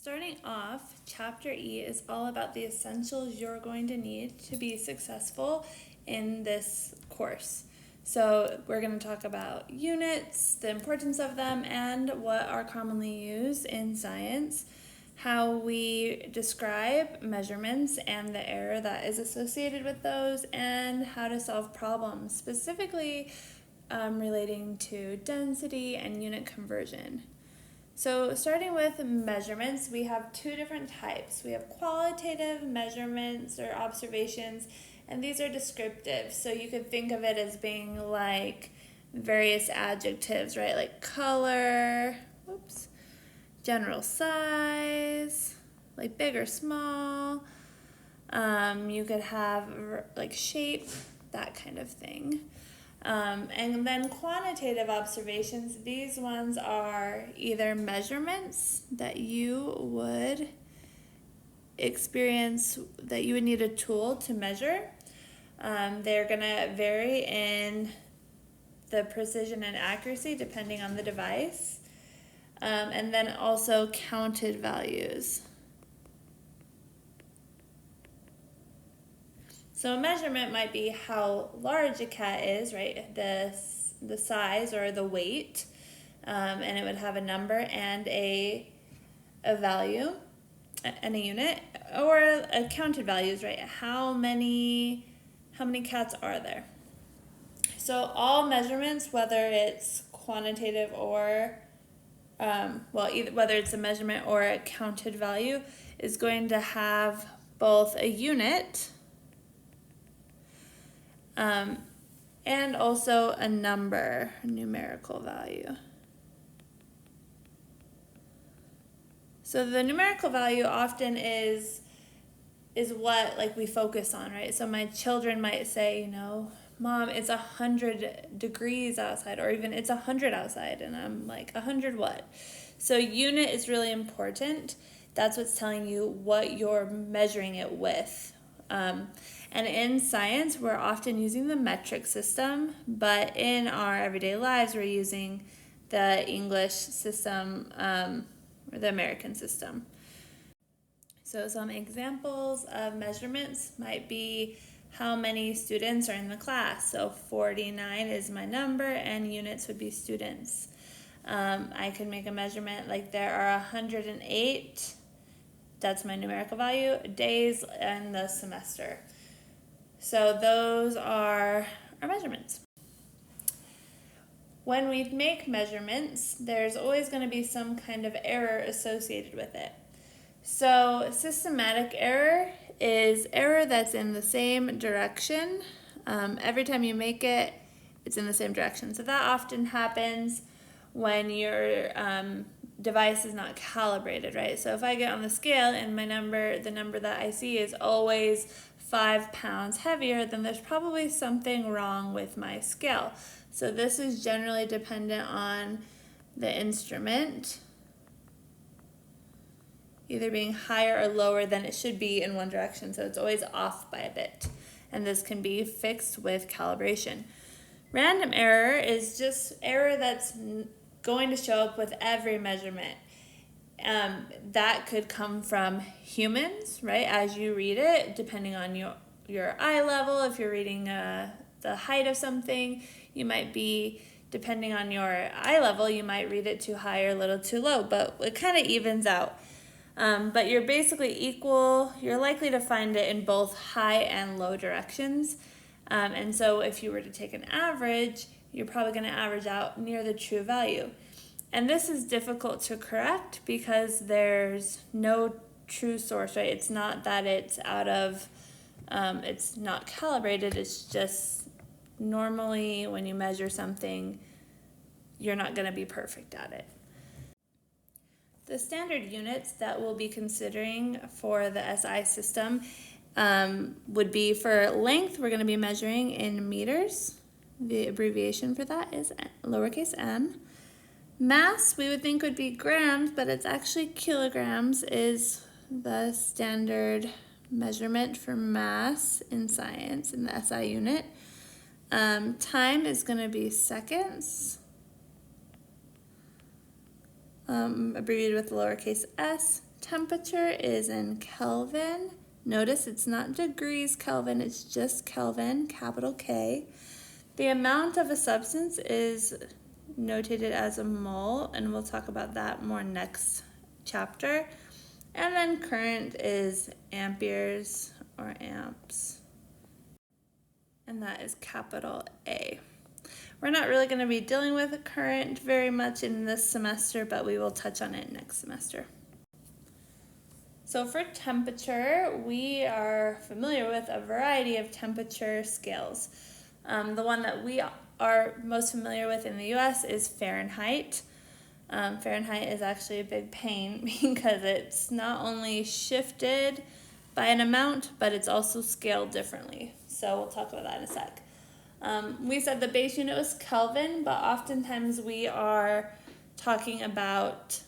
Starting off, Chapter E is all about the essentials you're going to need to be successful in this course. So we're going to talk about units, the importance of them, and what are commonly used in science, how we describe measurements and the error that is associated with those, and how to solve problems, specifically relating to density and unit conversion. So starting with measurements, we have two different types. We have qualitative measurements or observations, and these are descriptive. So you could think of it as being like various adjectives, right? Like color, general size, like big or small. You could have like shape, that kind of thing. And then quantitative observations, these ones are either measurements that you would experience, that you would need a tool to measure. They're going to vary in the precision and accuracy depending on the device. And then also counted values. So a measurement might be how large a cat is, right? The size or the weight, and it would have a number and a value and a unit, or a counted values, right? How many cats are there? So all measurements, whether it's quantitative or whether it's a measurement or a counted value, is going to have both a unit and also a number, a numerical value. So the numerical value often is what like we focus on, right? So my children might say, Mom, it's 100 degrees outside, or even it's 100 outside, and I'm like, 100 what? So unit is really important. That's what's telling you what you're measuring it with. And in science, we're often using the metric system, but in our everyday lives, we're using the English system or the American system. So some examples of measurements might be how many students are in the class. So 49 is my number, and units would be students. I could make a measurement like there are 108, that's my numerical value, days in the semester. So those are our measurements. When we make measurements, there's always going to be some kind of error associated with it. So systematic error is error that's in the same direction. Every time you make it, it's in the same direction. So that often happens when your device is not calibrated, right? So if I get on the scale and the number that I see is always 5 pounds heavier, then there's probably something wrong with my scale. So this is generally dependent on the instrument either being higher or lower than it should be in one direction. So it's always off by a bit. And this can be fixed with calibration. Random error is just error that's going to show up with every measurement. That could come from humans, right? As you read it, depending on your eye level, if you're reading the height of something, you might be, depending on your eye level, you might read it too high or a little too low, but it kind of evens out. But you're basically equal, you're likely to find it in both high and low directions. And so if you were to take an average, you're probably going to average out near the true value. And this is difficult to correct because there's no true source, right? It's not that it's it's not calibrated. It's just normally when you measure something, you're not going to be perfect at it. The standard units that we'll be considering for the SI system would be for length, we're going to be measuring in meters. The abbreviation for that is lowercase m. Mass, we would think would be grams, but it's actually kilograms is the standard measurement for mass in science, in the SI unit. Time is going to be seconds. abbreviated with lowercase s. temperature is in Kelvin. Notice it's not degrees Kelvin, it's just Kelvin, capital K. The amount of a substance is notated as a mole, and we'll talk about that more next chapter. And then current is amperes or amps, and that is capital A. We're not really going to be dealing with current very much in this semester, but we will touch on it next semester. So for temperature, we are familiar with a variety of temperature scales. The one that we are most familiar with in the US is Fahrenheit. Fahrenheit is actually a big pain because it's not only shifted by an amount, but it's also scaled differently. So we'll talk about that in a sec. We said the base unit was Kelvin, but oftentimes we are talking about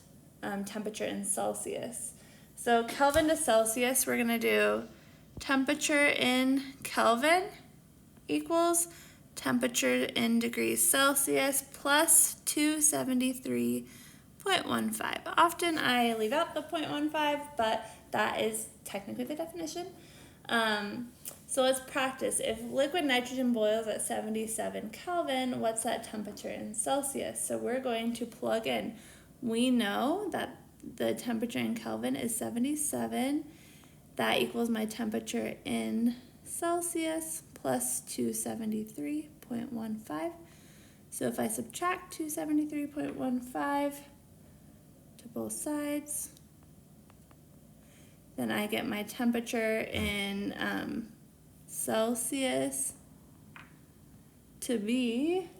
temperature in Celsius. So Kelvin to Celsius, we're going to do temperature in Kelvin equals temperature in degrees Celsius plus 273.15. Often I leave out the 0.15, but that is technically the definition. So let's practice. If liquid nitrogen boils at 77 Kelvin, what's that temperature in Celsius? So we're going to plug in. We know that the temperature in Kelvin is 77. That equals my temperature in Celsius plus 273.15. So if I subtract 273.15 to both sides, then I get my temperature in Celsius to be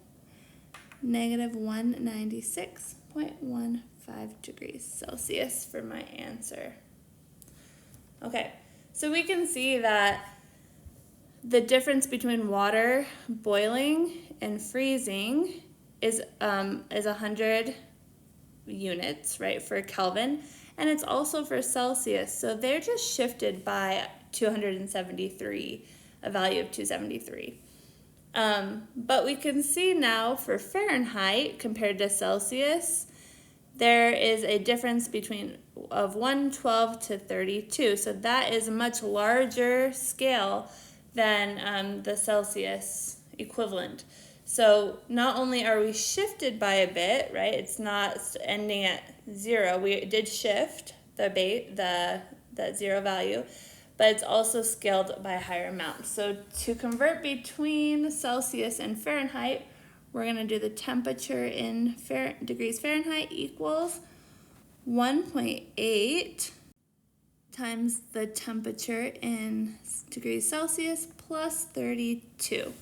negative 196.15 degrees Celsius for my answer. Okay, so we can see that the difference between water boiling and freezing is 100 units, right, for Kelvin, and it's also for Celsius. So they're just shifted by 273, a value of 273. But we can see now for Fahrenheit compared to Celsius, there is a difference of 112 to 32. So that is a much larger scale than the Celsius equivalent. So not only are we shifted by a bit, right? It's not ending at 0. We did shift the zero value, but it's also scaled by a higher amount. So to convert between Celsius and Fahrenheit, we're going to do the temperature in degrees Fahrenheit equals 1.8 times the temperature in degrees Celsius plus 32.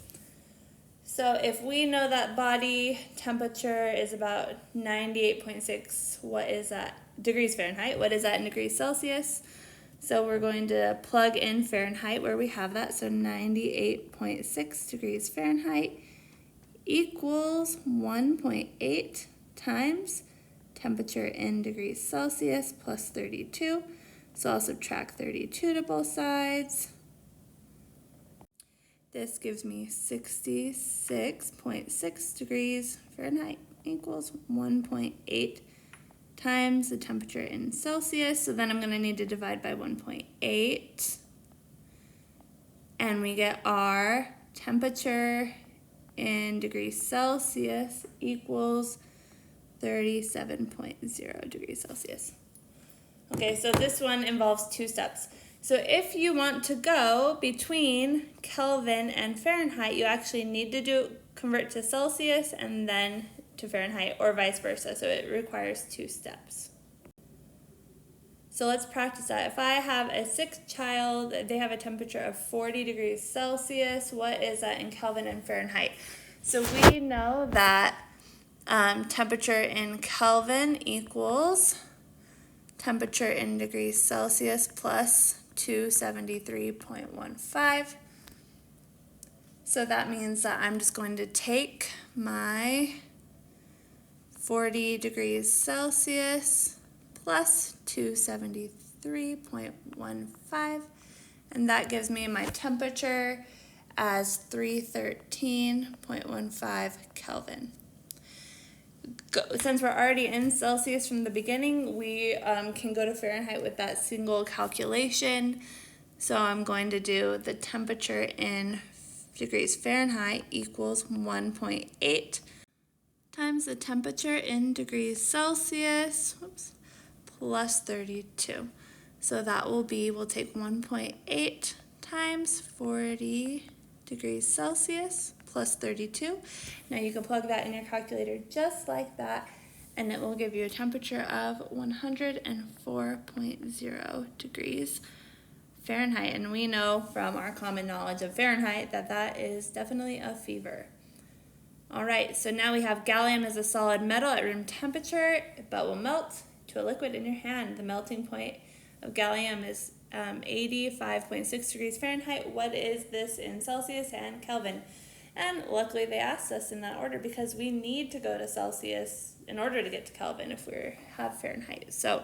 So if we know that body temperature is about 98.6, what is that? Degrees Fahrenheit. What is that in degrees Celsius? So we're going to plug in Fahrenheit where we have that. So 98.6 degrees Fahrenheit equals 1.8 times temperature in degrees Celsius plus 32. So I'll subtract 32 to both sides. This gives me 66.6 degrees Fahrenheit equals 1.8 times the temperature in Celsius. So then I'm going to need to divide by 1.8. And we get our temperature in degrees Celsius equals 37.0 degrees Celsius. Okay, so this one involves 2 steps. So if you want to go between Kelvin and Fahrenheit, you actually need to convert to Celsius and then to Fahrenheit, or vice versa. So it requires 2 steps. So let's practice that. If I have a sick child, they have a temperature of 40 degrees Celsius, what is that in Kelvin and Fahrenheit? So we know that temperature in Kelvin equals temperature in degrees Celsius plus 273.15. So that means that I'm just going to take my 40 degrees Celsius plus 273.15, and that gives me my temperature as 313.15 Kelvin. since we're already in Celsius from the beginning, we can go to Fahrenheit with that single calculation. So I'm going to do the temperature in degrees Fahrenheit equals 1.8 times the temperature in degrees Celsius, plus 32. So that will be, we'll take 1.8 times 40 degrees Celsius plus 32. Now you can plug that in your calculator just like that, and it will give you a temperature of 104.0 degrees Fahrenheit. And we know from our common knowledge of Fahrenheit that that is definitely a fever. All right, so now we have gallium as a solid metal at room temperature, but will melt to a liquid in your hand. The melting point of gallium is 85.6 degrees Fahrenheit. What is this in Celsius and Kelvin? And luckily they asked us in that order because we need to go to Celsius in order to get to Kelvin if we have Fahrenheit. So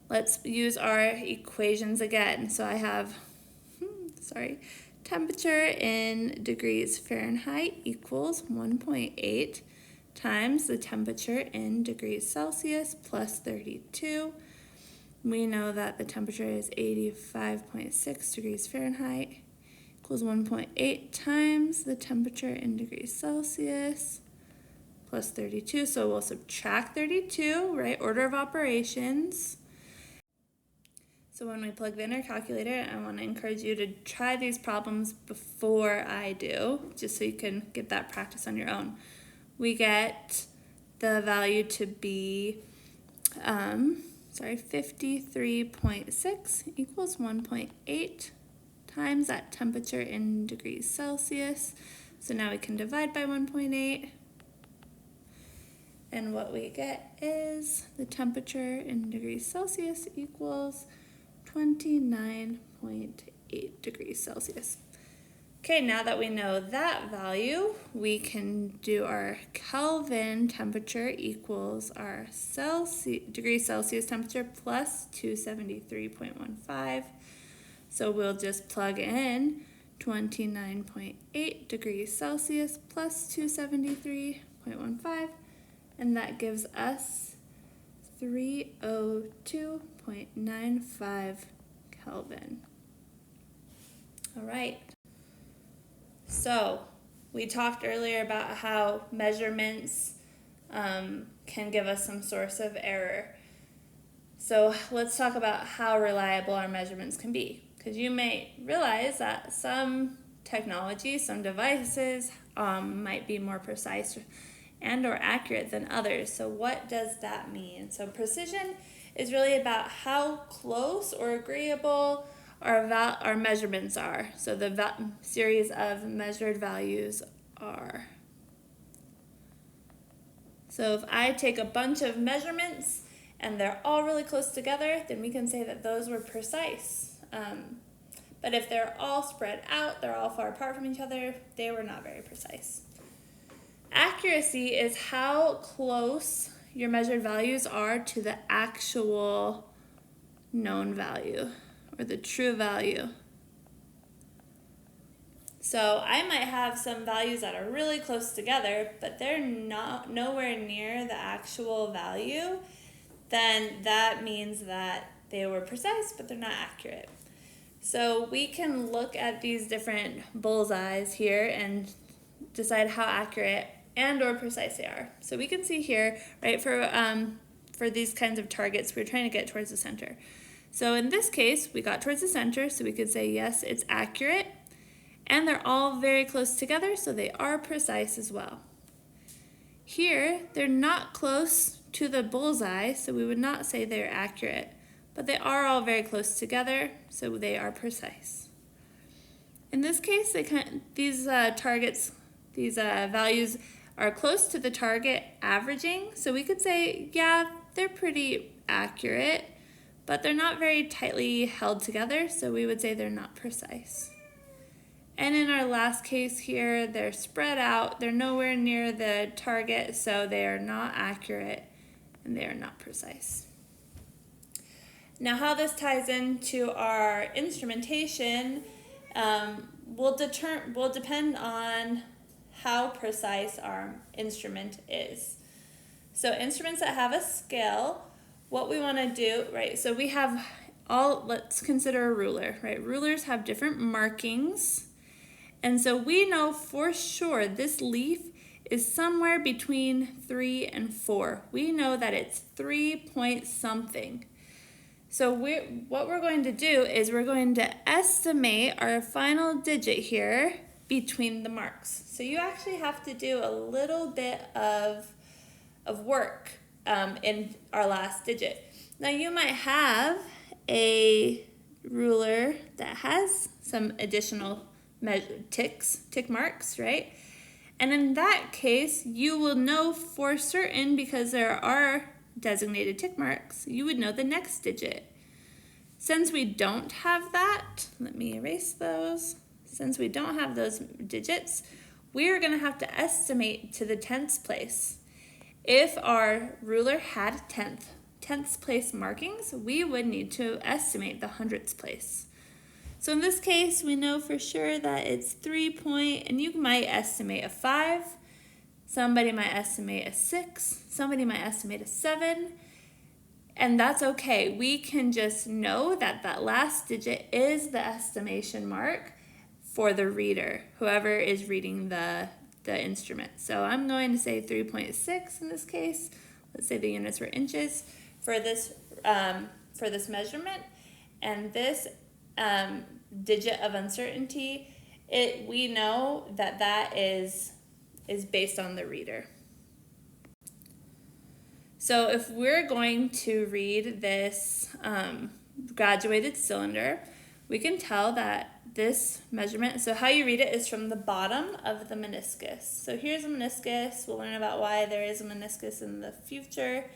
let's use our equations again. So I have, temperature in degrees Fahrenheit equals 1.8 times the temperature in degrees Celsius plus 32. We know that the temperature is 85.6 degrees Fahrenheit equals 1.8 times the temperature in degrees Celsius plus 32. So we'll subtract 32, right? Order of operations. So when we plug in our calculator, I want to encourage you to try these problems before I do, just so you can get that practice on your own. We get the value to be 53.6 equals 1.8 times that temperature in degrees Celsius. So now we can divide by 1.8. And what we get is the temperature in degrees Celsius equals 29.8 degrees Celsius. Okay, now that we know that value, we can do our Kelvin temperature equals our degrees Celsius temperature plus 273.15. So we'll just plug in 29.8 degrees Celsius plus 273.15, and that gives us 302.95 Kelvin. All right. So we talked earlier about how measurements can give us some source of error. So let's talk about how reliable our measurements can be. Because you may realize that some technologies, some devices might be more precise and or accurate than others. So what does that mean? So precision is really about how close or agreeable our measurements are. So the series of measured values are. So if I take a bunch of measurements and they're all really close together, then we can say that those were precise. But if they're all spread out, they're all far apart from each other, they were not very precise. Accuracy is how close your measured values are to the actual known value or the true value. So I might have some values that are really close together, but they're nowhere near the actual value. Then that means that they were precise, but they're not accurate. So we can look at these different bullseyes here and decide how accurate and or precise they are. So we can see here, right, for these kinds of targets, we're trying to get towards the center. So in this case, we got towards the center, so we could say, yes, it's accurate. And they're all very close together, so they are precise as well. Here, they're not close to the bullseye, so we would not say they're accurate. But they are all very close together, so they are precise. In this case, these values are close to the target averaging, so we could say, yeah, they're pretty accurate, but they're not very tightly held together, so we would say they're not precise. And in our last case here, they're spread out, they're nowhere near the target, so they are not accurate and they are not precise. Now how this ties into our instrumentation will depend on how precise our instrument is. So instruments that have a scale, what we want to do, right, so we have let's consider a ruler, right? Rulers have different markings. And so we know for sure this leaf is somewhere between 3 and 4. We know that it's 3 point something. So what we're going to do is we're going to estimate our final digit here between the marks. So you actually have to do a little bit of work in our last digit. Now you might have a ruler that has some additional tick marks, right? And in that case, you will know for certain, because there are designated tick marks, you would know the next digit. Since we don't have that, let me erase those. Since we don't have those digits, we're going to have to estimate to the tenths place. If our ruler had tenths place markings, we would need to estimate the hundredths place. So in this case, we know for sure that it's 3 point, and you might estimate a 5. Somebody might estimate a 6. Somebody might estimate a 7. And that's okay. We can just know that that last digit is the estimation mark for the reader, whoever is reading the instrument. So I'm going to say 3.6 in this case. Let's say the units were inches for this measurement. And this digit of uncertainty, we know that is based on the reader. So if we're going to read this graduated cylinder, we can tell that this measurement, so how you read it is from the bottom of the meniscus. So here's a meniscus. We'll learn about why there is a meniscus in the future.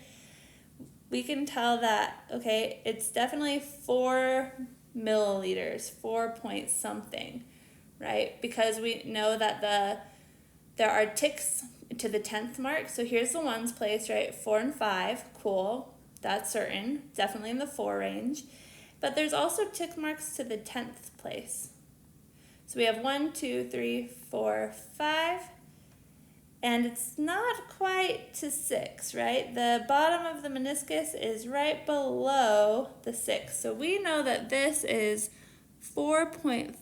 We can tell that, okay, it's definitely 4 milliliters, 4 point something, right? Because we know that there are ticks to the 10th mark. So here's the ones place, right? 4 and 5, cool, that's certain, definitely in the 4 range. But there's also tick marks to the 10th place. So we have 1, 2, 3, 4, 5, and it's not quite to 6, right? The bottom of the meniscus is right below the 6. So we know that this is 4.5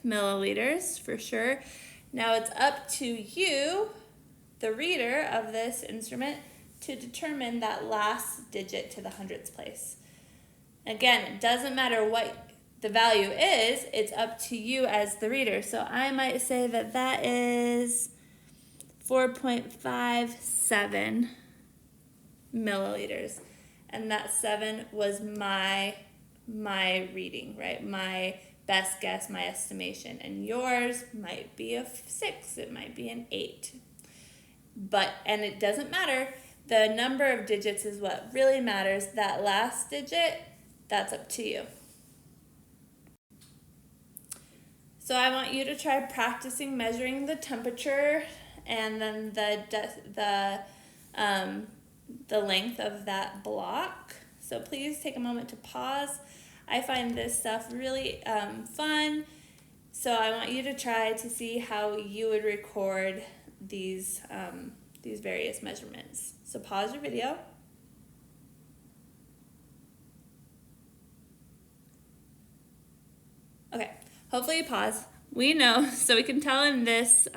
milliliters for sure. Now it's up to you, the reader of this instrument, to determine that last digit to the hundredths place. Again, it doesn't matter what the value is, it's up to you as the reader. So I might say that that is 4.57 milliliters. And that 7 was my reading, right? My best guess, my estimation. And yours might be a 6, it might be an 8. And it doesn't matter. The number of digits is what really matters. That last digit, that's up to you. So I want you to try practicing measuring the temperature and then the length of that block. So please take a moment to pause. I find this stuff really fun. So I want you to try to see how you would record these various measurements. So pause your video. Okay, hopefully you pause. We know, so we can tell in this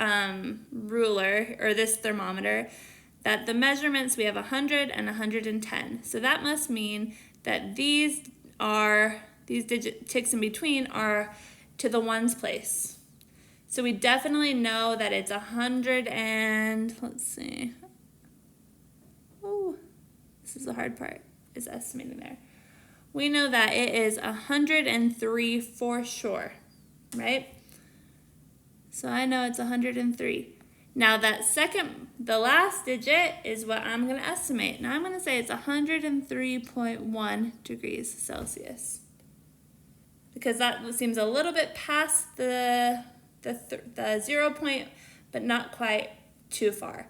ruler or this thermometer that the measurements, we have 100 and 110. So that must mean that these ticks in between are to the ones place. So we definitely know that it's 100 and, let's see. Oh, this is the hard part, is estimating there. We know that it is 103 for sure, right? So I know it's 103. Now the last digit is what I'm going to estimate. Now I'm going to say it's 103.1 degrees Celsius. Because that seems a little bit past the 0 point, but not quite too far.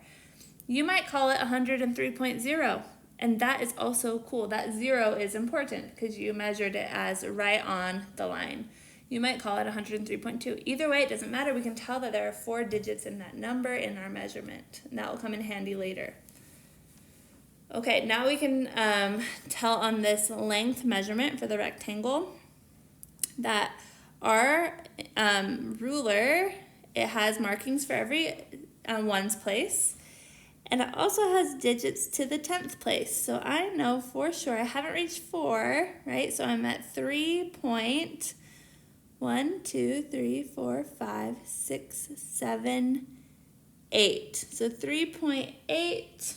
You might call it 103.0, and that is also cool. That 0 is important because you measured it as right on the line. You might call it 103.2. Either way, it doesn't matter. We can tell that there are 4 digits in that number in our measurement, and that will come in handy later. Okay, now we can tell on this length measurement for the rectangle that our ruler, it has markings for every ones place, and it also has digits to the 10th place. So I know for sure I haven't reached 4, right? So I'm at 3.1, 2, 3, 4, 5, 6, 7, 8. So 3.8,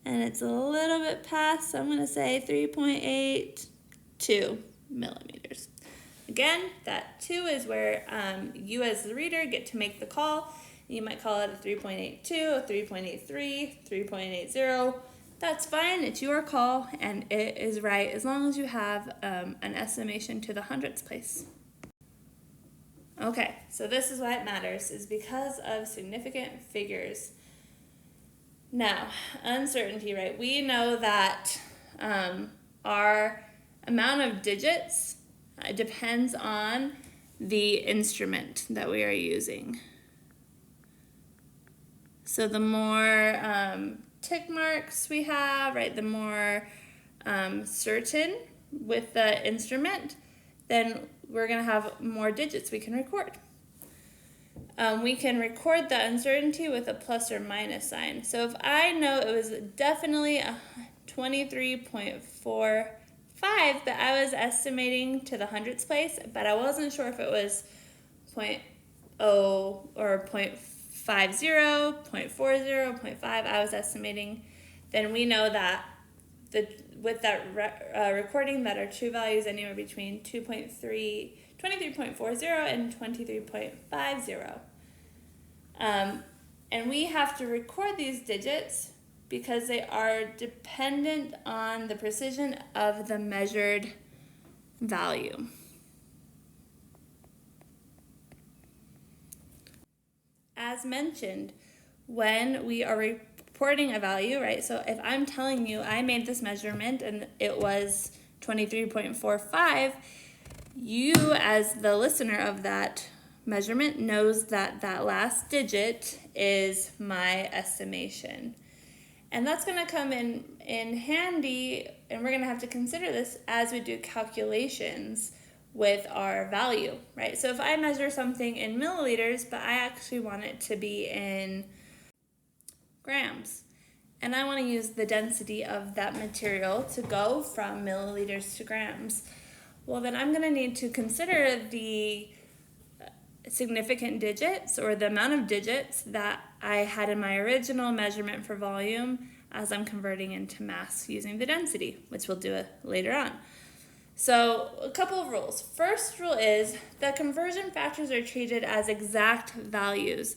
and it's a little bit past, so I'm going to say 3.82 millimeters. Again, that 2 is where you as the reader get to make the call. You might call it a 3.82, a 3.83, 3.80. That's fine, it's your call, and it is right as long as you have an estimation to the hundredths place. Okay, so this is why it matters, is because of significant figures. Now, uncertainty, right? We know that our amount of digits depends on the instrument that we are using. So the more tick marks we have, right, the more certain with the instrument, then we're going to have more digits we can record. We can record the uncertainty with a plus or minus sign. So if I know it was definitely a 23.45 that I was estimating to the hundredths place, but I wasn't sure if it was 0.0 or 0.50, 0.40, 0.5 I was estimating, then we know that with that recording that our true value is anywhere between 23.40 and 23.50. And we have to record these digits because they are dependent on the precision of the measured value. As mentioned, when we are reporting a value, right? So if I'm telling you I made this measurement and it was 23.45, you as the listener of that measurement knows that that last digit is my estimation. And that's going to come in handy, and we're going to have to consider this as we do calculations with our value, right? So if I measure something in milliliters, but I actually want it to be in grams, and I want to use the density of that material to go from milliliters to grams, well, then I'm going to need to consider the significant digits, or the amount of digits that I had in my original measurement for volume as I'm converting into mass using the density, which we'll do later on. So a couple of rules. First rule is that conversion factors are treated as exact values.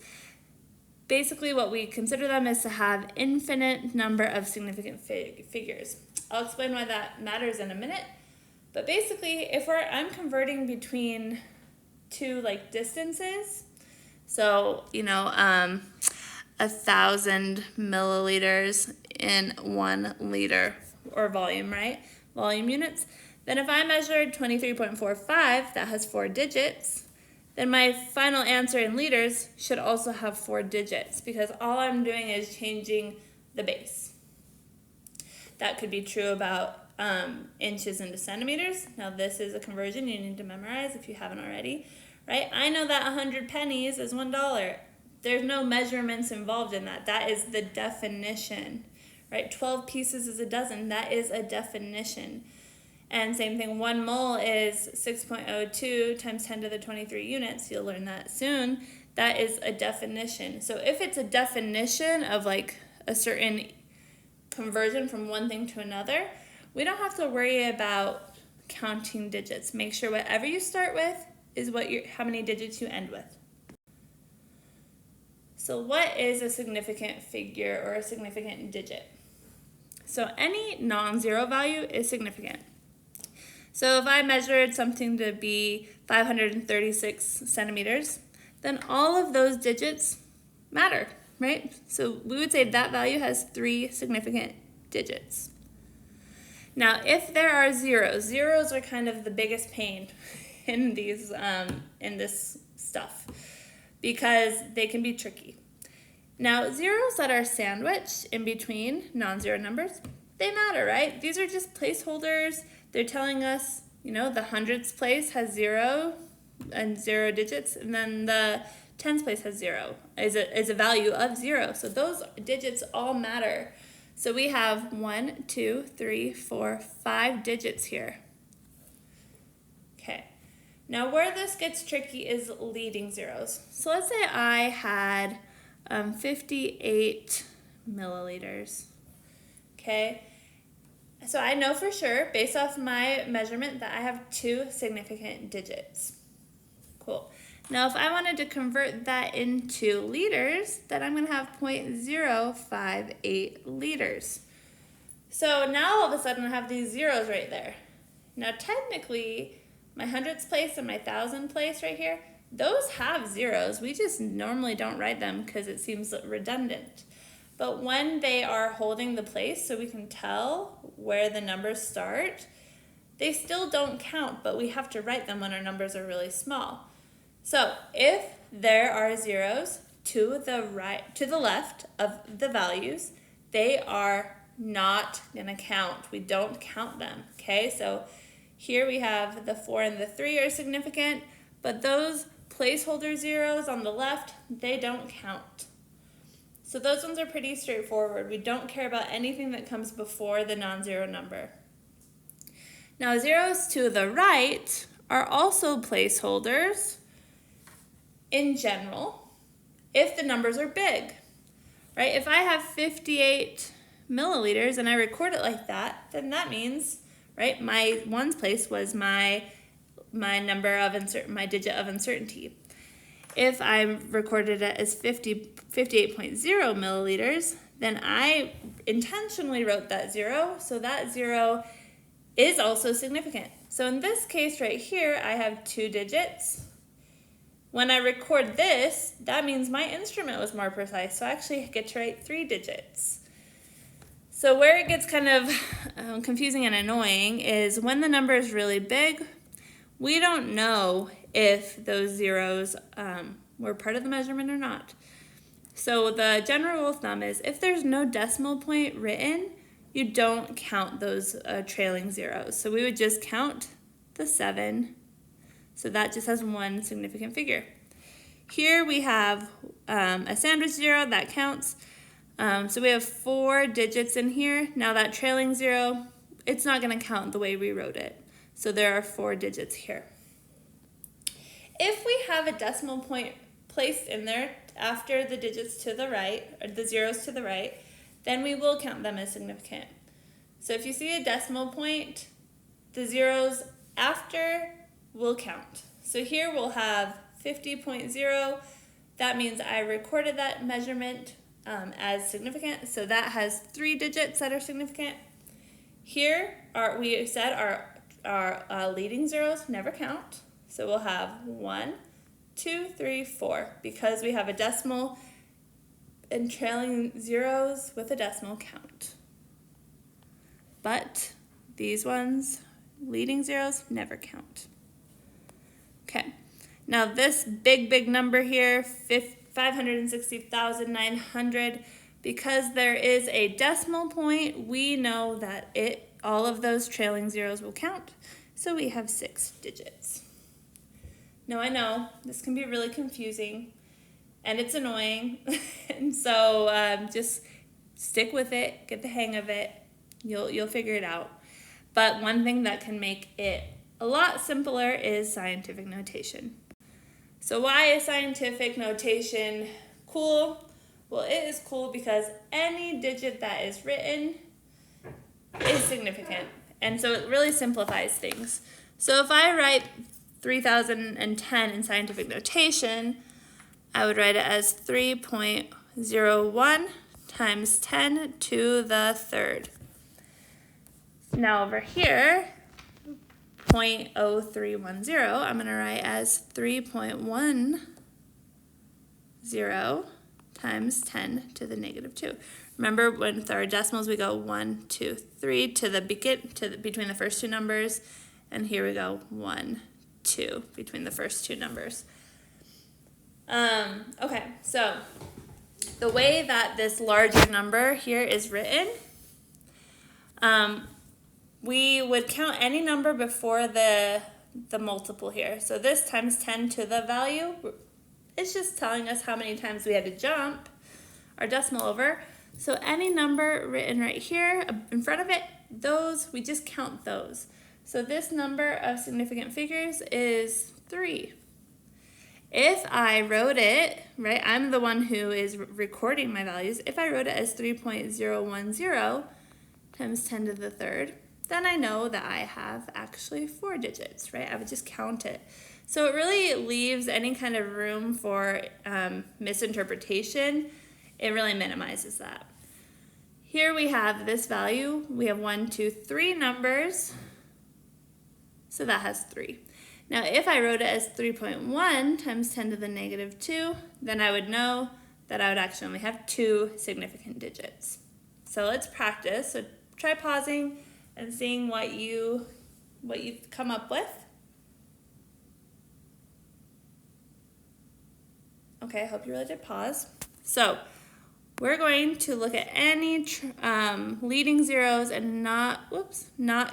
Basically what we consider them is to have infinite number of significant figures. I'll explain why that matters in a minute. But basically, if I'm converting between two like distances, so 1,000 milliliters in 1 liter, or volume, right? Volume units. Then if I measured 23.45, that has 4 digits, then my final answer in liters should also have 4 digits, because all I'm doing is changing the base. That could be true about inches into centimeters. Now this is a conversion you need to memorize if you haven't already, right? I know that 100 pennies is $1. There's no measurements involved in that. That is the definition, right? 12 pieces is a dozen. That is a definition. And same thing, 1 mole is 6.02 times 10 to the 23 units. You'll learn that soon. That is a definition. So if it's a definition of like a certain conversion from one thing to another, we don't have to worry about counting digits. Make sure whatever you start with is how many digits you end with. So what is a significant figure or a significant digit? So any non-zero value is significant. So if I measured something to be 536 centimeters, then all of those digits matter, right? So we would say that value has 3 significant digits. Now, if there are zeros are kind of the biggest pain in these in this stuff, because they can be tricky. Now, zeros that are sandwiched in between non-zero numbers, they matter, right? These are just placeholders. They're telling us, the hundredths place has 0 and 0 digits, and then the tens place has 0, is a value of 0. So those digits all matter. So we have 1, 2, 3, 4, 5 digits here. Okay. Now where this gets tricky is leading zeros. So let's say I had 58 milliliters. Okay. So I know for sure, based off my measurement, that I have 2 significant digits. Cool. Now if I wanted to convert that into liters, then I'm going to have 0.058 liters. So now all of a sudden I have these zeros right there. Now technically, my hundredths place and my thousand place right here, those have zeros. We just normally don't write them because it seems redundant. But when they are holding the place so we can tell where the numbers start, they still don't count, but we have to write them when our numbers are really small. So if there are zeros to the left of the values, they are not going to count. We don't count them, okay? So here we have the 4 and the 3 are significant, but those placeholder zeros on the left, they don't count. So those ones are pretty straightforward. We don't care about anything that comes before the non-zero number. Now zeros to the right are also placeholders in general if the numbers are big, right? If I have 58 milliliters and I record it like that, then that means, right, my ones place was my number of my digit of uncertainty. If I recorded it as 58.0 milliliters, then I intentionally wrote that 0, so that 0 is also significant. So in this case right here, I have 2 digits. When I record this, that means my instrument was more precise, so I actually get to write 3 digits. So where it gets kind of confusing and annoying is when the number is really big, we don't know if those zeros were part of the measurement or not. So the general rule of thumb is if there's no decimal point written, you don't count those trailing zeros. So we would just count the 7. So that just has 1 significant figure. Here we have a sandwich 0, that counts. So we have 4 digits in here. Now that trailing 0, it's not going to count the way we wrote it. So there are 4 digits here. If we have a decimal point placed in there after the digits to the right, or the zeros to the right, then we will count them as significant. So if you see a decimal point, the zeros after will count. So here we'll have 50.0. That means I recorded that measurement as significant. So that has 3 digits that are significant. Here we said our leading zeros never count. So we'll have 1, 2, 3, 4. Because we have a decimal and trailing zeros with a decimal count. But these ones, leading zeros, never count. Okay, now this big number here, 560,900, because there is a decimal point, we know that all of those trailing zeros will count, so we have 6 digits. Now I know this can be really confusing and it's annoying, and so just stick with it, get the hang of it, you'll figure it out. But one thing that can make it a lot simpler is scientific notation. So why is scientific notation cool? Well, it is cool because any digit that is written is significant. And so it really simplifies things. So if I write 3010 in scientific notation, I would write it as 3.01 times 10 to the third. Now over here, 0.0310, I'm going to write as 3.10 times 10 to the negative 2. Remember, with our decimals, we go 1, 2, 3 between the first 2 numbers, and here we go 1, 2 between the first 2 numbers. Okay, so the way that this larger number here is written, we would count any number before the multiple here. So this times 10 to the value, it's just telling us how many times we had to jump our decimal over. So any number written right here in front of it, those, we just count those. So this number of significant figures is 3. If I wrote it, right, I'm the one who is recording my values. If I wrote it as 3.010 times 10 to the third, then I know that I have actually 4 digits, right? I would just count it. So it really leaves any kind of room for misinterpretation. It really minimizes that. Here we have this value. We have 1, 2, 3 numbers. So that has 3. Now if I wrote it as 3.1 times 10 to the negative 2, then I would know that I would actually only have 2 significant digits. So let's practice. So try pausing and seeing what you've come up with. Okay, I hope you really did pause. So we're going to look at any leading zeros and not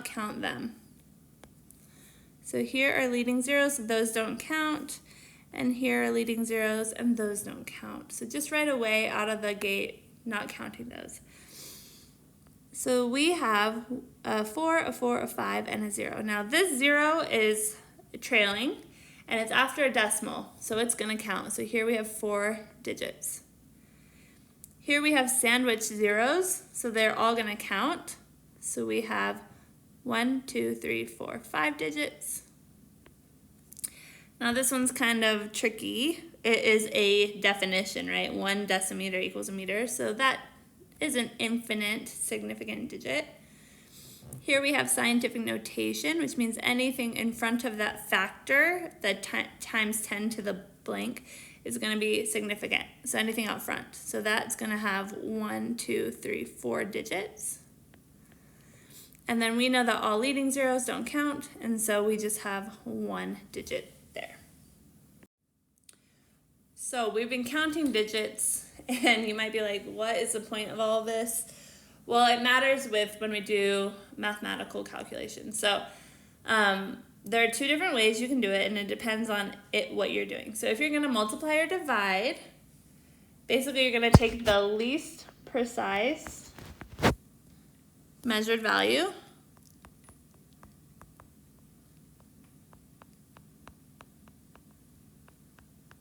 count them. So here are leading zeros, so those don't count. And here are leading zeros, and those don't count. So just right away out of the gate, not counting those. So we have a 4, a 4, a 5, and a 0. Now this 0 is trailing, and it's after a decimal, so it's going to count. So here we have 4 digits. Here we have sandwich zeros, so they're all going to count. So we have 1, 2, 3, 4, 5 digits. Now this one's kind of tricky. It is a definition, right? 1 decimeter equals a meter, so that is an infinite significant digit. Here we have scientific notation, which means anything in front of that factor, that times 10 to the blank, is going to be significant. So anything out front. So that's going to have 1, 2, 3, 4 digits. And then we know that all leading zeros don't count, and so we just have 1 digit there. So we've been counting digits, and you might be like, what is the point of all of this? Well, it matters when we do mathematical calculations. So there are 2 different ways you can do it, and it depends on what you're doing. So if you're going to multiply or divide, basically you're going to take the least precise measured value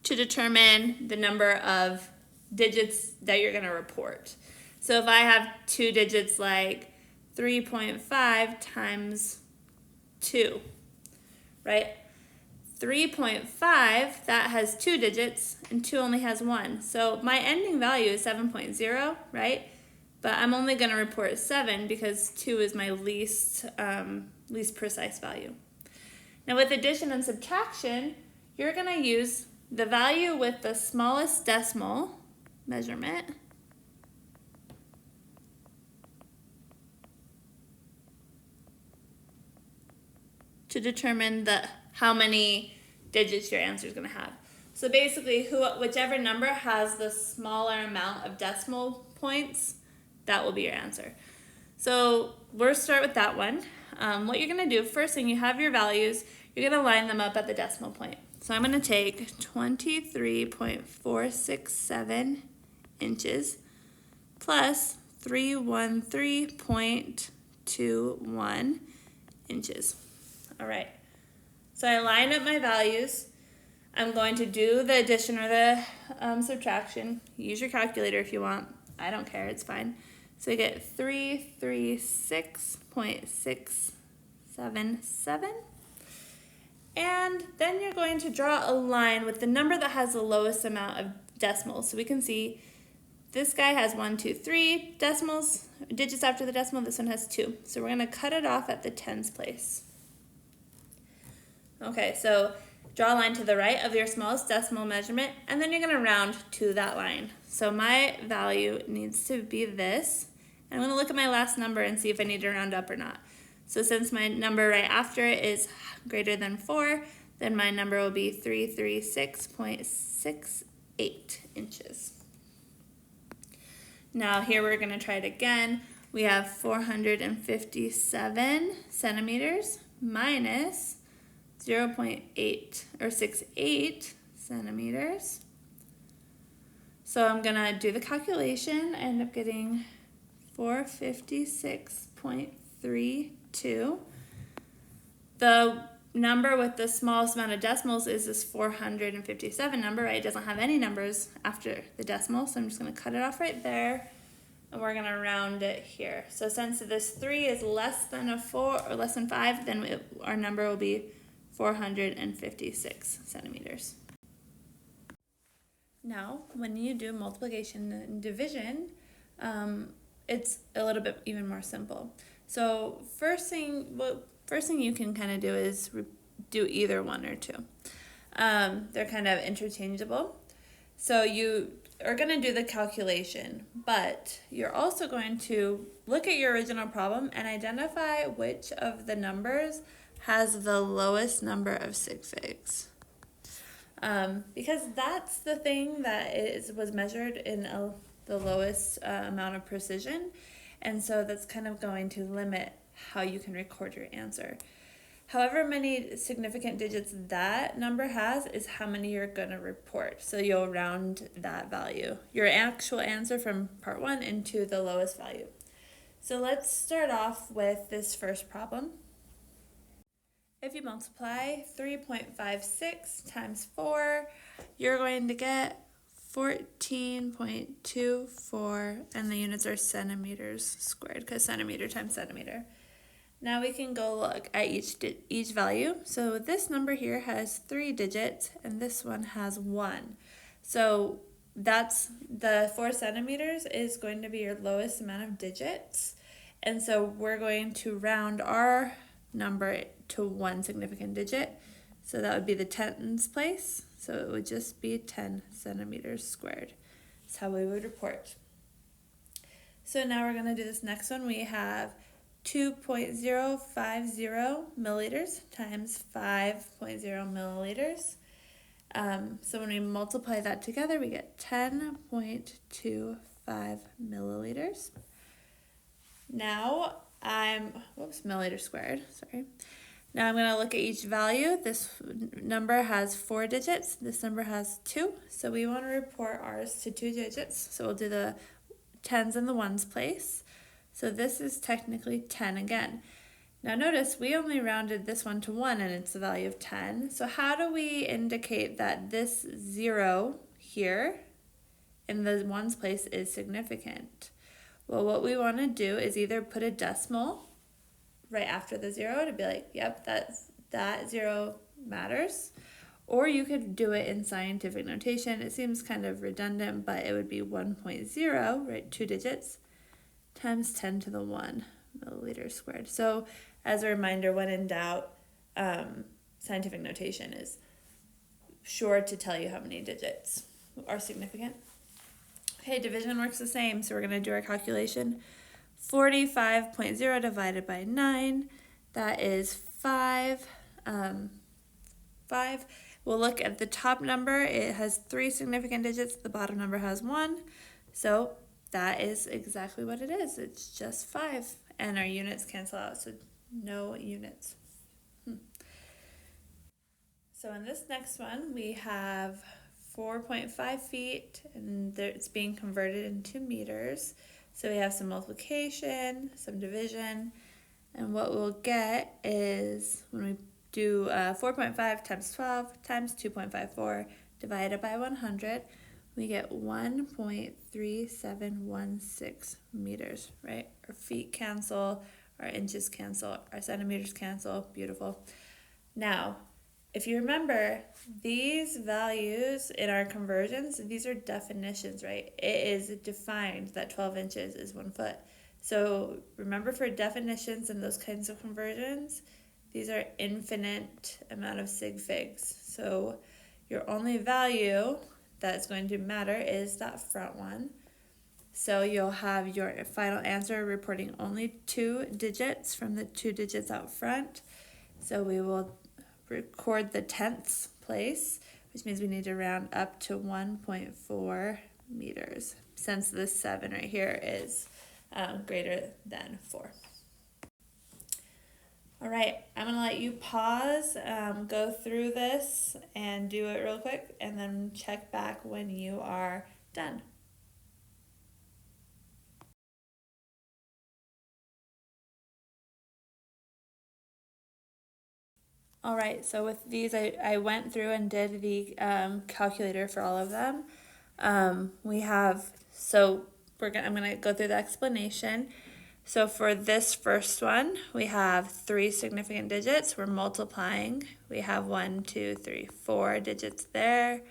to determine the number of digits that you're going to report. So if I have 2 digits like 3.5 times 2, right? 3.5, that has 2 digits, and 2 only has 1. So my ending value is 7.0, right? But I'm only going to report 7 because 2 is my least precise value. Now with addition and subtraction, you're going to use the value with the smallest decimal measurement to determine how many digits your answer is going to have. So basically, whichever number has the smaller amount of decimal points, that will be your answer. So we'll start with that one. What you're going to do, first thing, you have your values. You're going to line them up at the decimal point. So I'm going to take 23.467 inches plus 313.21 inches. All right, so I line up my values. I'm going to do the addition or the subtraction. Use your calculator if you want. I don't care, it's fine. So I get 336.677. And then you're going to draw a line with the number that has the lowest amount of decimals. So we can see this guy has 1, 2, 3 decimals, digits after the decimal. This one has 2. So we're going to cut it off at the tens place. Okay, so draw a line to the right of your smallest decimal measurement, and then you're going to round to that line. So my value needs to be this. I'm going to look at my last number and see if I need to round up or not. So since my number right after it is greater than 4, then my number will be 336.68 inches. Now here we're going to try it again. We have 457 centimeters minus 0.8 or 68 centimeters. So I'm going to do the calculation. I end up getting 456.32. The number with the smallest amount of decimals is this 457 number, right? It doesn't have any numbers after the decimal, so I'm just going to cut it off right there, and we're going to round it here. So since this 3 is less than a 4 or less than 5, then our number will be 456 centimeters. Now, when you do multiplication and division, it's a little bit even more simple. So first thing you can kind of do is do either 1 or 2. They're kind of interchangeable. So you are going to do the calculation, but you're also going to look at your original problem and identify which of the numbers has the lowest number of sig figs. Because that's the thing that was measured in the lowest amount of precision, and so that's kind of going to limit how you can record your answer. However many significant digits that number has is how many you're going to report. So you'll round that value, your actual answer from part 1 into the lowest value. So let's start off with this first problem. If you multiply 3.56 times 4, you're going to get 14.24, and the units are centimeters squared, because centimeter times centimeter. Now we can go look at each value. So this number here has 3 digits, and this one has 1. So that's the 4 centimeters is going to be your lowest amount of digits. And so we're going to round our number to 1 significant digit. So that would be the tens place. So it would just be 10 centimeters squared. That's how we would report. So now we're going to do this next one. We have 2.050 milliliters times 5.0 milliliters. So when we multiply that together, we get 10.25 milliliters. Now milliliters squared, sorry. Now I'm going to look at each value. This number has 4 digits. This number has 2. So we want to report ours to 2 digits. So we'll do the tens in the ones place. So this is technically 10 again. Now notice we only rounded this one to 1 and it's a value of 10. So how do we indicate that this 0 here in the ones place is significant? Well, what we want to do is either put a decimal right after the 0 to be like, yep, that 0 matters. Or you could do it in scientific notation. It seems kind of redundant, but it would be 1.0, right, 2 digits, times 10 to the 1 milliliters squared. So as a reminder, when in doubt, scientific notation is sure to tell you how many digits are significant. Okay, division works the same, so we're going to do our calculation. 45.0 divided by 9, that is 5. 5. We'll look at the top number. It has 3 significant digits. The bottom number has 1. So that is exactly what it is. It's just 5. And our units cancel out, so no units. So in this next one, we have 4.5 feet, and it's being converted into meters. So we have some multiplication, some division, and what we'll get is when we do 4.5 times 12 times 2.54 divided by 100, we get 1.3716 meters, right? Our feet cancel, our inches cancel, our centimeters cancel, beautiful. Now, if you remember, these values in our conversions, these are definitions, right? It is defined that 12 inches is 1 foot. So remember, for definitions and those kinds of conversions, these are infinite amount of sig figs. So your only value that's going to matter is that front one. So you'll have your final answer reporting only 2 digits from the 2 digits out front. So we will record the tenths place, which means we need to round up to 1.4 meters, since this 7 right here is greater than 4. All right, I'm gonna let you pause, go through this and do it real quick, and then check back when you are done. All right, so with these, I went through and did the calculator for all of them. We have, I'm gonna go through the explanation. So for this first one, we have 3 significant digits. We're multiplying. We have 1, 2, 3, 4 digits there.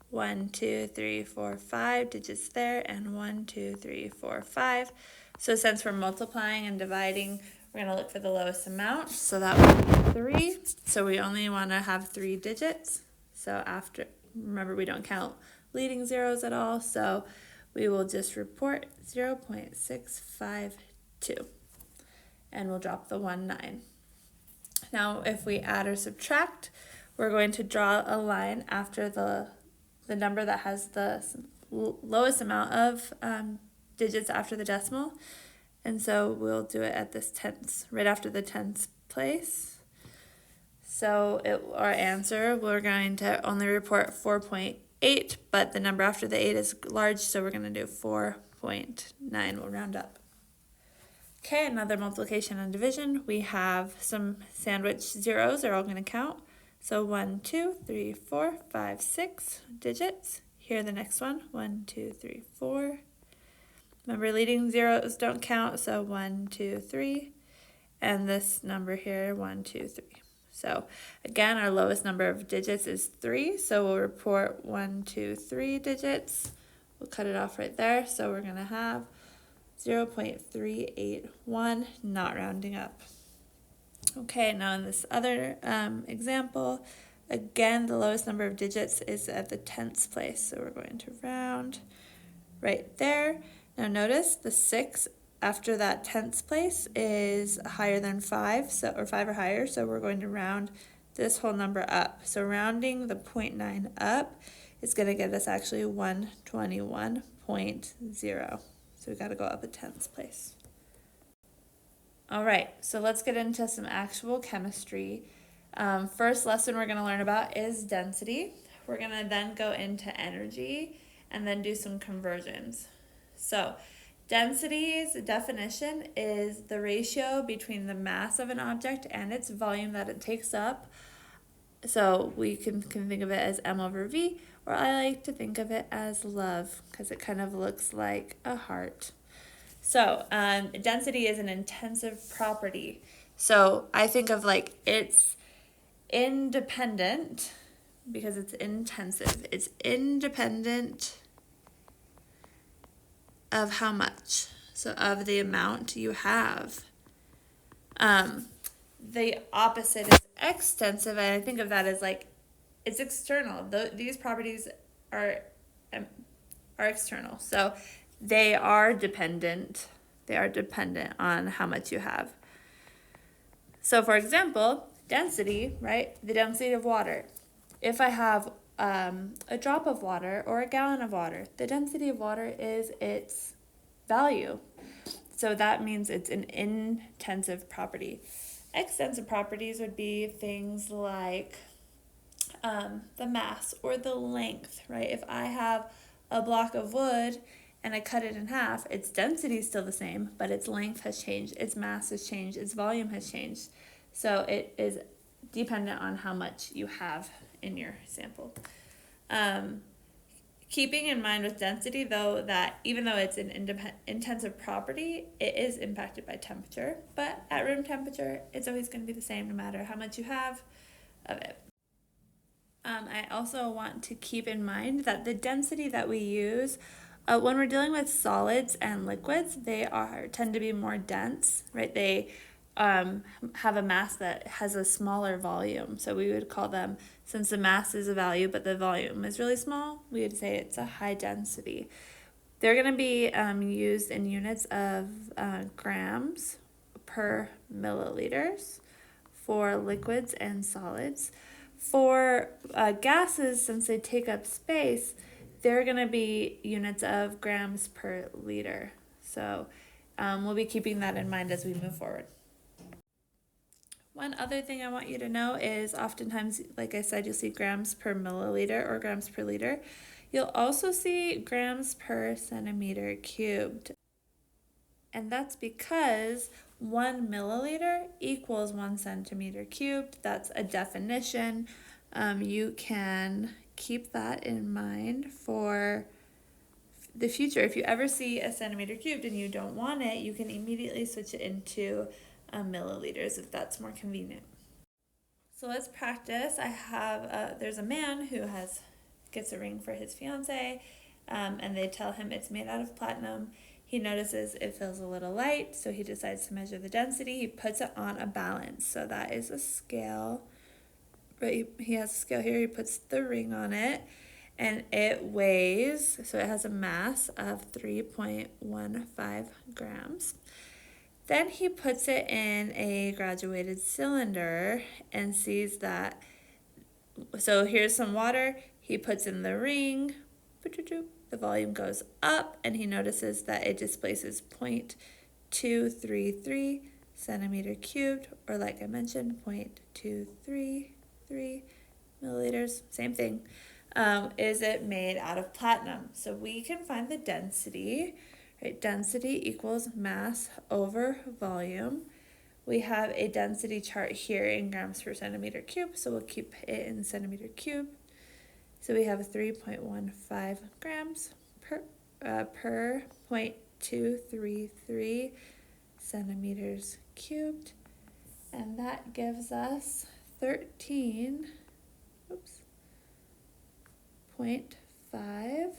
1, 2, 3, 4, 5 digits there, and 1, 2, 3, 4, 5. So since we're multiplying and dividing, we're going to look for the lowest amount. So that would be 3. So we only want to have 3 digits. So remember, we don't count leading zeros at all. So we will just report 0.652. And we'll drop the 1, 9. Now, if we add or subtract, we're going to draw a line after the number that has the lowest amount of digits after the decimal. And so we'll do it at this tens, right after the tens place. So our answer, we're going to only report 4.8, but the number after the 8 is large, so we're going to do 4.9. We'll round up. Okay, another multiplication and division. We have some sandwich zeros. They're all going to count. So 1, 2, 3, 4, 5, 6 digits. Here the next one, 1, 2, 3, 4. Remember, leading zeros don't count, so 1, 2, 3. And this number here, 1, 2, 3. So again, our lowest number of digits is 3, so we'll report 1, 2, 3 digits. We'll cut it off right there, so we're going to have 0.381, not rounding up. Okay, now in this other example, again, the lowest number of digits is at the tens place, so we're going to round right there. Now notice the 6 after that tens place is higher than 5, or 5 or higher, so we're going to round this whole number up. So rounding the 0.9 up is going to get us actually 121.0. So we got to go up a tens place. All right, so let's get into some actual chemistry. First lesson we're going to learn about is density. We're going to then go into energy and then do some conversions. So density's definition is the ratio between the mass of an object and its volume that it takes up. So we can think of it as M over V, or I like to think of it as love because it kind of looks like a heart. So density is an intensive property. So I think of like it's independent because it's intensive. It's independent of how much? So of the amount you have. The opposite is extensive, and I think of that as like it's external. These properties are external. So they are dependent. They are dependent on how much you have. So for example, density, right? The density of water. If I have a drop of water or a gallon of water, the density of water is its value. So that means it's an intensive property. Extensive properties would be things like the mass or the length, right? If I have a block of wood and I cut it in half, its density is still the same, but its length has changed, its mass has changed, its volume has changed. So it is dependent on how much you have in your sample. Keeping in mind with density, though, that even though it's an intensive property, it is impacted by temperature. But at room temperature, it's always going to be the same no matter how much you have of it. I also want to keep in mind that the density that we use when we're dealing with solids and liquids, they tend to be more dense, right? They have a mass that has a smaller volume. So we would call them, since the mass is a value but the volume is really small, we would say it's a high density. They're going to be used in units of grams per milliliters for liquids and solids. For gases, since they take up space, they're going to be units of grams per liter. So we'll be keeping that in mind as we move forward. One other thing I want you to know is oftentimes, like I said, you'll see grams per milliliter or grams per liter. You'll also see grams per centimeter cubed. And that's because 1 milliliter equals 1 centimeter cubed. That's a definition. You can keep that in mind for the future. If you ever see a centimeter cubed and you don't want it, you can immediately switch it into milliliters if that's more convenient. So let's practice. There's a man who gets a ring for his fiance, and they tell him it's made out of platinum. He notices it feels a little light, so he decides to measure the density. He puts it on a balance. So that is a scale. Right, he has a scale here. He puts the ring on it, and it weighs, so it has a mass of 3.15 grams. Then he puts it in a graduated cylinder and sees that, so here's some water. He puts in the ring. The volume goes up, and he notices that it displaces 0.233 centimeter cubed, or like I mentioned, 0.233 milliliters, same thing. Is it made out of platinum? So we can find the density, right? Density equals mass over volume. We have a density chart here in grams per centimeter cube, so we'll keep it in centimeter cube. So we have 3.15 grams per 0.233 centimeters cubed, and that gives us 13.5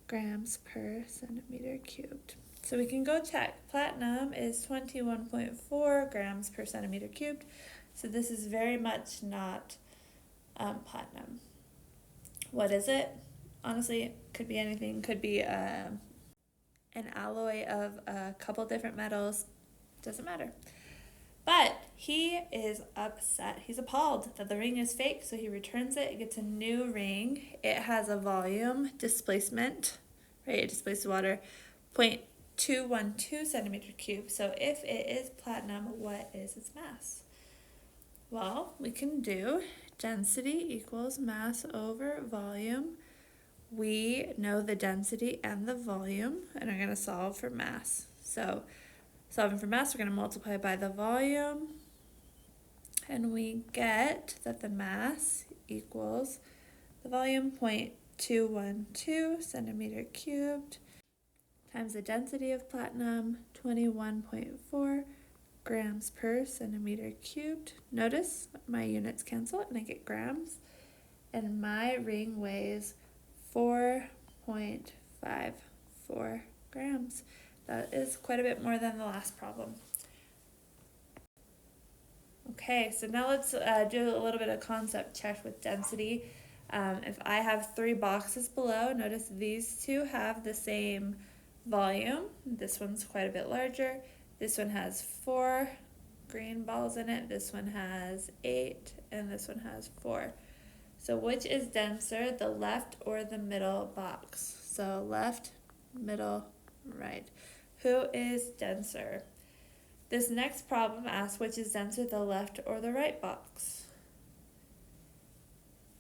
grams per centimeter cubed. So we can go check. Platinum is 21.4 grams per centimeter cubed, so this is very much not platinum. What is it? Honestly, it could be anything. Could be an alloy of a couple different metals. Doesn't matter. But he is upset. He's appalled that the ring is fake, so he returns it. It gets a new ring. It has a volume displacement, right? It displaces water, 0.212 centimeter cube. So if it is platinum, what is its mass? Well, we can do density equals mass over volume. We know the density and the volume, and are going to solve for mass. So solving for mass, we're going to multiply by the volume, and we get that the mass equals the volume, 0.212 centimeter cubed, times the density of platinum, 21.4 grams per centimeter cubed. Notice my units cancel and I get grams, and my ring weighs 4.54 grams. That is quite a bit more than the last problem. Okay, so now let's do a little bit of concept check with density. If I have 3 boxes below, notice these two have the same volume. This one's quite a bit larger. This one has 4 green balls in it. This one has 8, and this one has 4. So which is denser, the left or the middle box? So left, middle, right. Who is denser? This next problem asks which is denser, the left or the right box?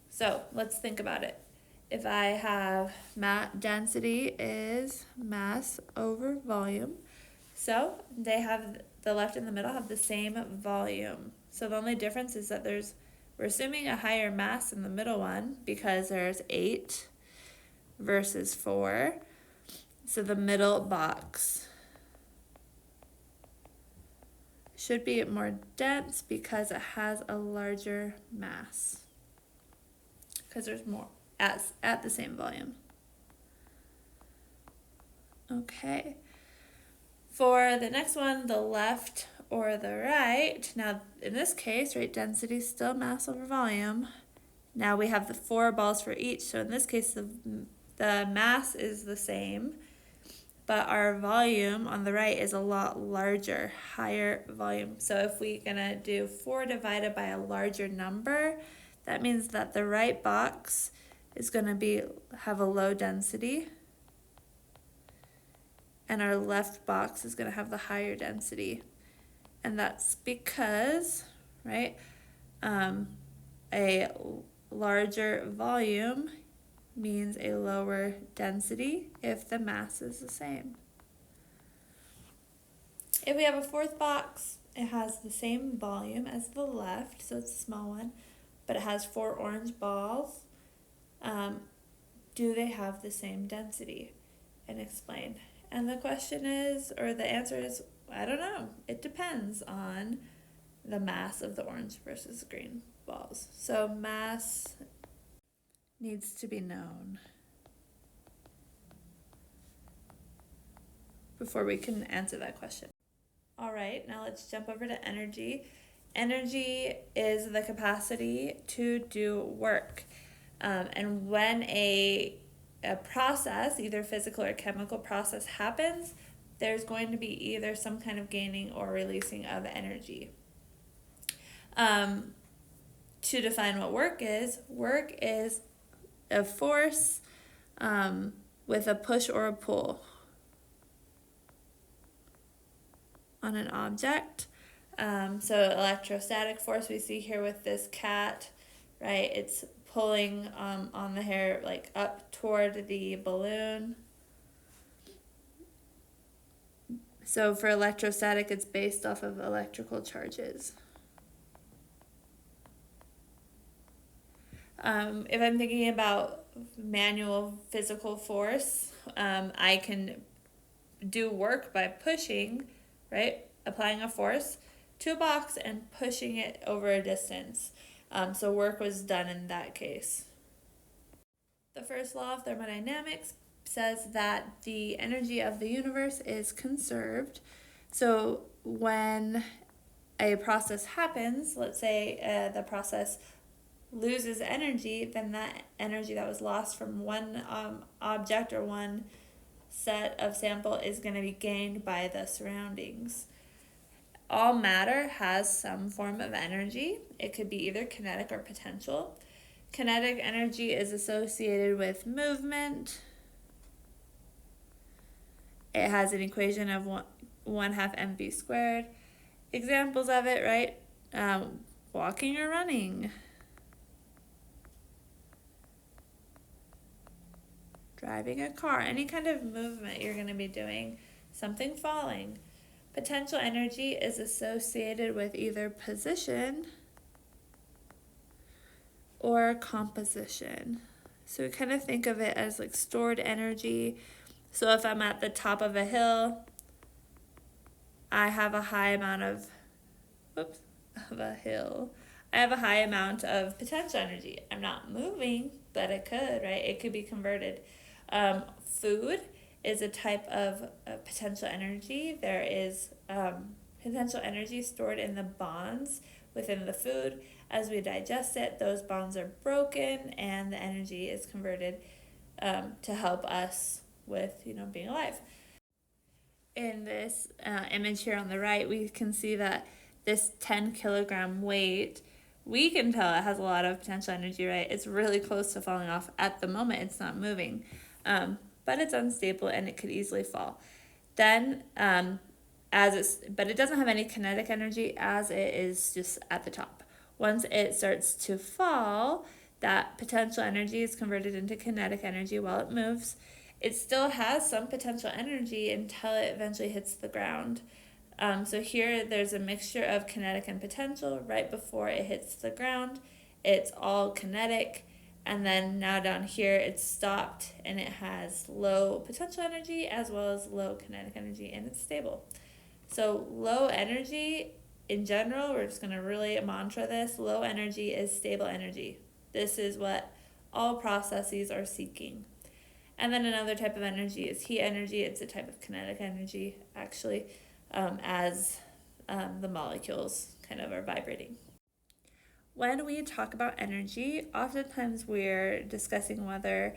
So let's think about it. If I have density is mass over volume, so the left and the middle have the same volume. So the only difference is that we're assuming a higher mass in the middle one because there's 8 versus 4. So the middle box should be more dense because it has a larger mass, because there's more at the same volume. Okay. For the next one, the left or the right, now in this case, right, density is still mass over volume. Now we have the 4 balls for each, so in this case the mass is the same, but our volume on the right is a lot larger, higher volume. So if we're gonna do 4 divided by a larger number, that means that the right box is going to have a low density, and our left box is going to have the higher density. And that's because, right, a larger volume means a lower density if the mass is the same. If we have a fourth box, it has the same volume as the left, so it's a small one, but it has 4 orange balls. Do they have the same density? And explain. And the question is, or the answer is, I don't know. It depends on the mass of the orange versus the green balls. So mass needs to be known before we can answer that question. All right, now let's jump over to energy. Energy is the capacity to do work. And when a process, either physical or chemical process, happens, there's going to be either some kind of gaining or releasing of energy. To define what work is a force with a push or a pull on an object. So electrostatic force we see here with this cat, right? It's pulling on the hair like up toward the balloon. So for electrostatic, it's based off of electrical charges. If I'm thinking about manual physical force, I can do work by pushing, right? Applying a force to a box and pushing it over a distance. So work was done in that case. The first law of thermodynamics says that the energy of the universe is conserved. So when a process happens, let's say the process loses energy, then that energy that was lost from one object or one set of sample is going to be gained by the surroundings. All matter has some form of energy. It could be either kinetic or potential. Kinetic energy is associated with movement. It has an equation of 1/2 mv squared. Examples of it, right? Walking or running. Driving a car. Any kind of movement you're going to be doing. Something falling. Potential energy is associated with either position or composition. So we kind of think of it as like stored energy. So if I'm at the top of a hill, I have a high amount of potential energy. I'm not moving, but it could, right? It could be converted. Food is a type of potential energy. There is potential energy stored in the bonds within the food. As we digest it, those bonds are broken and the energy is converted to help us with, being alive. In this image here on the right, we can see that this 10 kilogram weight, we can tell it has a lot of potential energy, right? It's really close to falling off. At the moment, it's not moving, but it's unstable and it could easily fall. Then, but it doesn't have any kinetic energy as it is just at the top. Once it starts to fall, that potential energy is converted into kinetic energy while it moves. It still has some potential energy until it eventually hits the ground. So here there's a mixture of kinetic and potential right before it hits the ground. It's all kinetic, and then now down here it's stopped and it has low potential energy as well as low kinetic energy, and it's stable. So low energy in general, we're just going to really mantra this, low energy is stable energy. This is what all processes are seeking. And then another type of energy is heat energy. It's a type of kinetic energy, actually, as the molecules kind of are vibrating. When we talk about energy, oftentimes we're discussing whether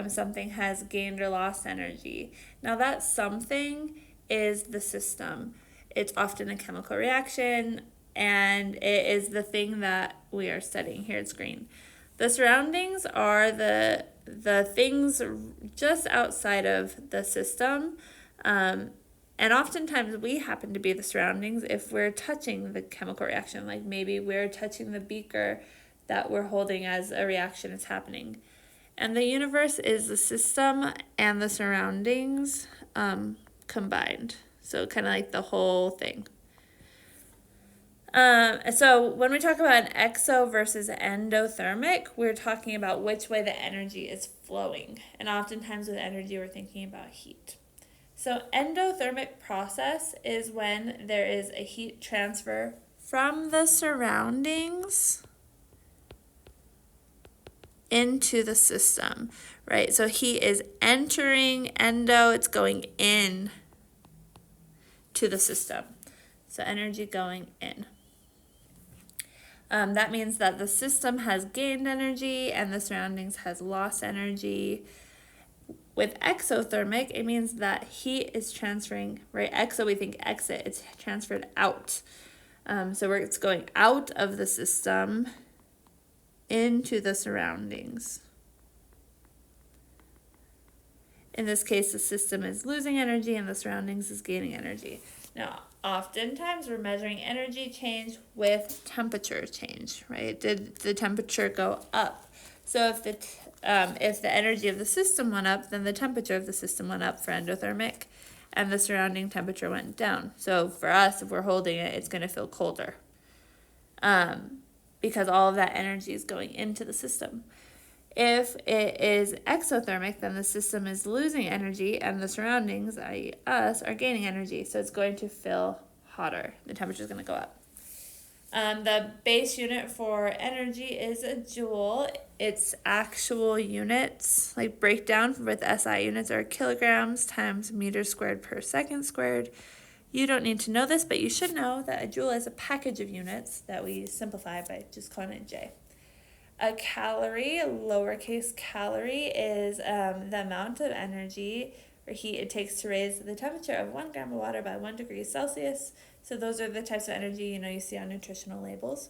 something has gained or lost energy. Now that something is the system. It's often a chemical reaction, and it is the thing that we are studying. Here it's green. The surroundings are the things just outside of the system. And oftentimes we happen to be the surroundings if we're touching the chemical reaction, like maybe we're touching the beaker that we're holding as a reaction is happening. And the universe is the system and the surroundings combined. So kind of like the whole thing. So when we talk about an exo versus endothermic, we're talking about which way the energy is flowing. And oftentimes with energy, we're thinking about heat. So endothermic process is when there is a heat transfer from the surroundings into the system, right? So heat is entering endo, it's going in to the system. So energy going in. That means that the system has gained energy and the surroundings has lost energy. With exothermic, it means that heat is transferring, right? Exo, we think exit, it's transferred out. So it's going out of the system into the surroundings. In this case, the system is losing energy and the surroundings is gaining energy. Now, oftentimes we're measuring energy change with temperature change, right? Did the temperature go up? So if the energy of the system went up, then the temperature of the system went up for endothermic, and the surrounding temperature went down. So for us, if we're holding it, it's going to feel colder, because all of that energy is going into the system. If it is exothermic, then the system is losing energy and the surroundings, i.e. us, are gaining energy. So it's going to feel hotter. The temperature is going to go up. The base unit for energy is a joule. Its actual units, like breakdown with SI units, are kilograms times meters squared per second squared. You don't need to know this, but you should know that a joule is a package of units that we simplify by just calling it J. A calorie, a lowercase calorie, is the amount of energy or heat it takes to raise the temperature of 1 gram of water by 1 degree Celsius. So those are the types of energy you see on nutritional labels.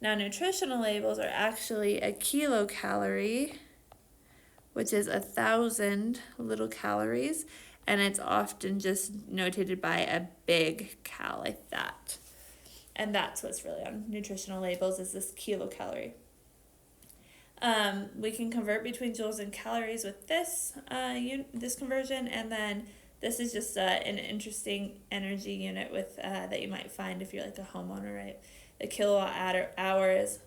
Now, nutritional labels are actually a kilocalorie, which is 1,000 little calories, and it's often just notated by a big cal like that. And that's what's really on nutritional labels, is this kilocalorie. We can convert between joules and calories with this conversion, and then this is just an interesting energy unit with that you might find if you're like a homeowner, right? The kilowatt hour is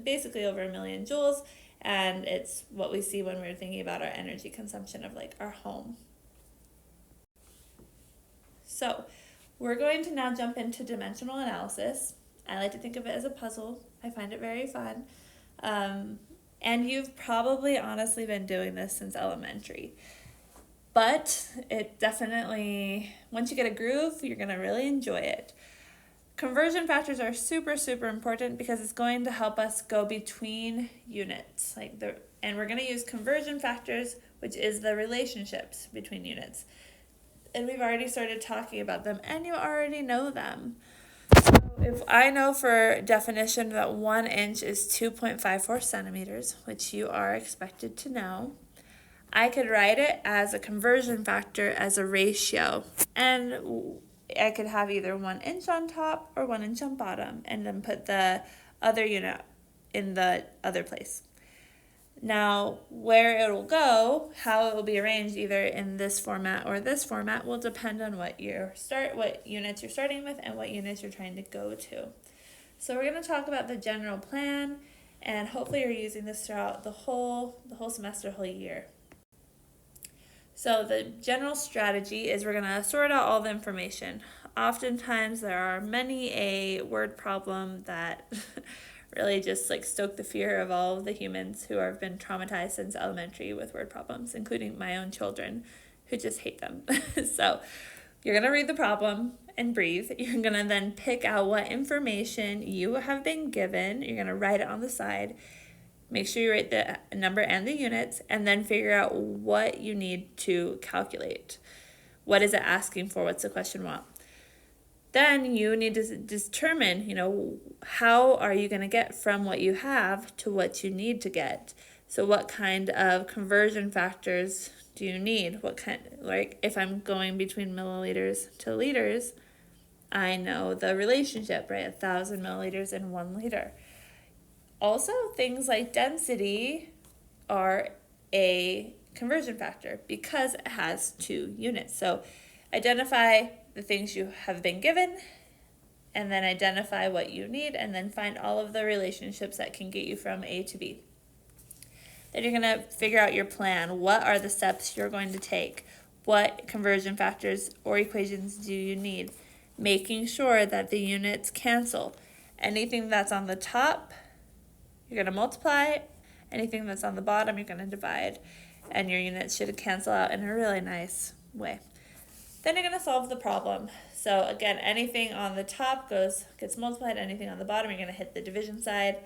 basically over 1 million joules, and it's what we see when we're thinking about our energy consumption of like our home. So we're going to now jump into dimensional analysis. I like to think of it as a puzzle. I find it very fun. And you've probably honestly been doing this since elementary. But it definitely, once you get a groove, you're going to really enjoy it. Conversion factors are super, super important because it's going to help us go between units. And we're going to use conversion factors, which is the relationships between units. And we've already started talking about them, and you already know them. So if I know for definition that 1 inch is 2.54 centimeters, which you are expected to know, I could write it as a conversion factor as a ratio. And I could have either 1 inch on top or 1 inch on bottom, and then put the other unit in the other place. Now, where it will go, how it will be arranged either in this format or this format, will depend on what units you're starting with and what units you're trying to go to. So we're going to talk about the general plan, and hopefully you're using this throughout the whole semester, whole year. So the general strategy is we're going to sort out all the information. Oftentimes there are many a word problem that really just stoke the fear of all of the humans who have been traumatized since elementary with word problems, including my own children who just hate them. So you're going to read the problem and breathe. You're going to then pick out what information you have been given. You're going to write it on the side. Make sure you write the number and the units, and then figure out what you need to calculate. What is it asking for? What's the question want? Then you need to determine, how are you going to get from what you have to what you need to get. So what kind of conversion factors do you need? Like if I'm going between milliliters to liters, I know the relationship, right? 1,000 milliliters in 1 liter. Also, things like density are a conversion factor because it has 2 units. So identify the things you have been given, and then identify what you need, and then find all of the relationships that can get you from A to B. Then you're going to figure out your plan. What are the steps you're going to take? What conversion factors or equations do you need? Making sure that the units cancel. Anything that's on the top, you're going to multiply. Anything that's on the bottom, you're going to divide. And your units should cancel out in a really nice way. Then you're going to solve the problem. So again, anything on the top gets multiplied. Anything on the bottom, you're going to hit the division side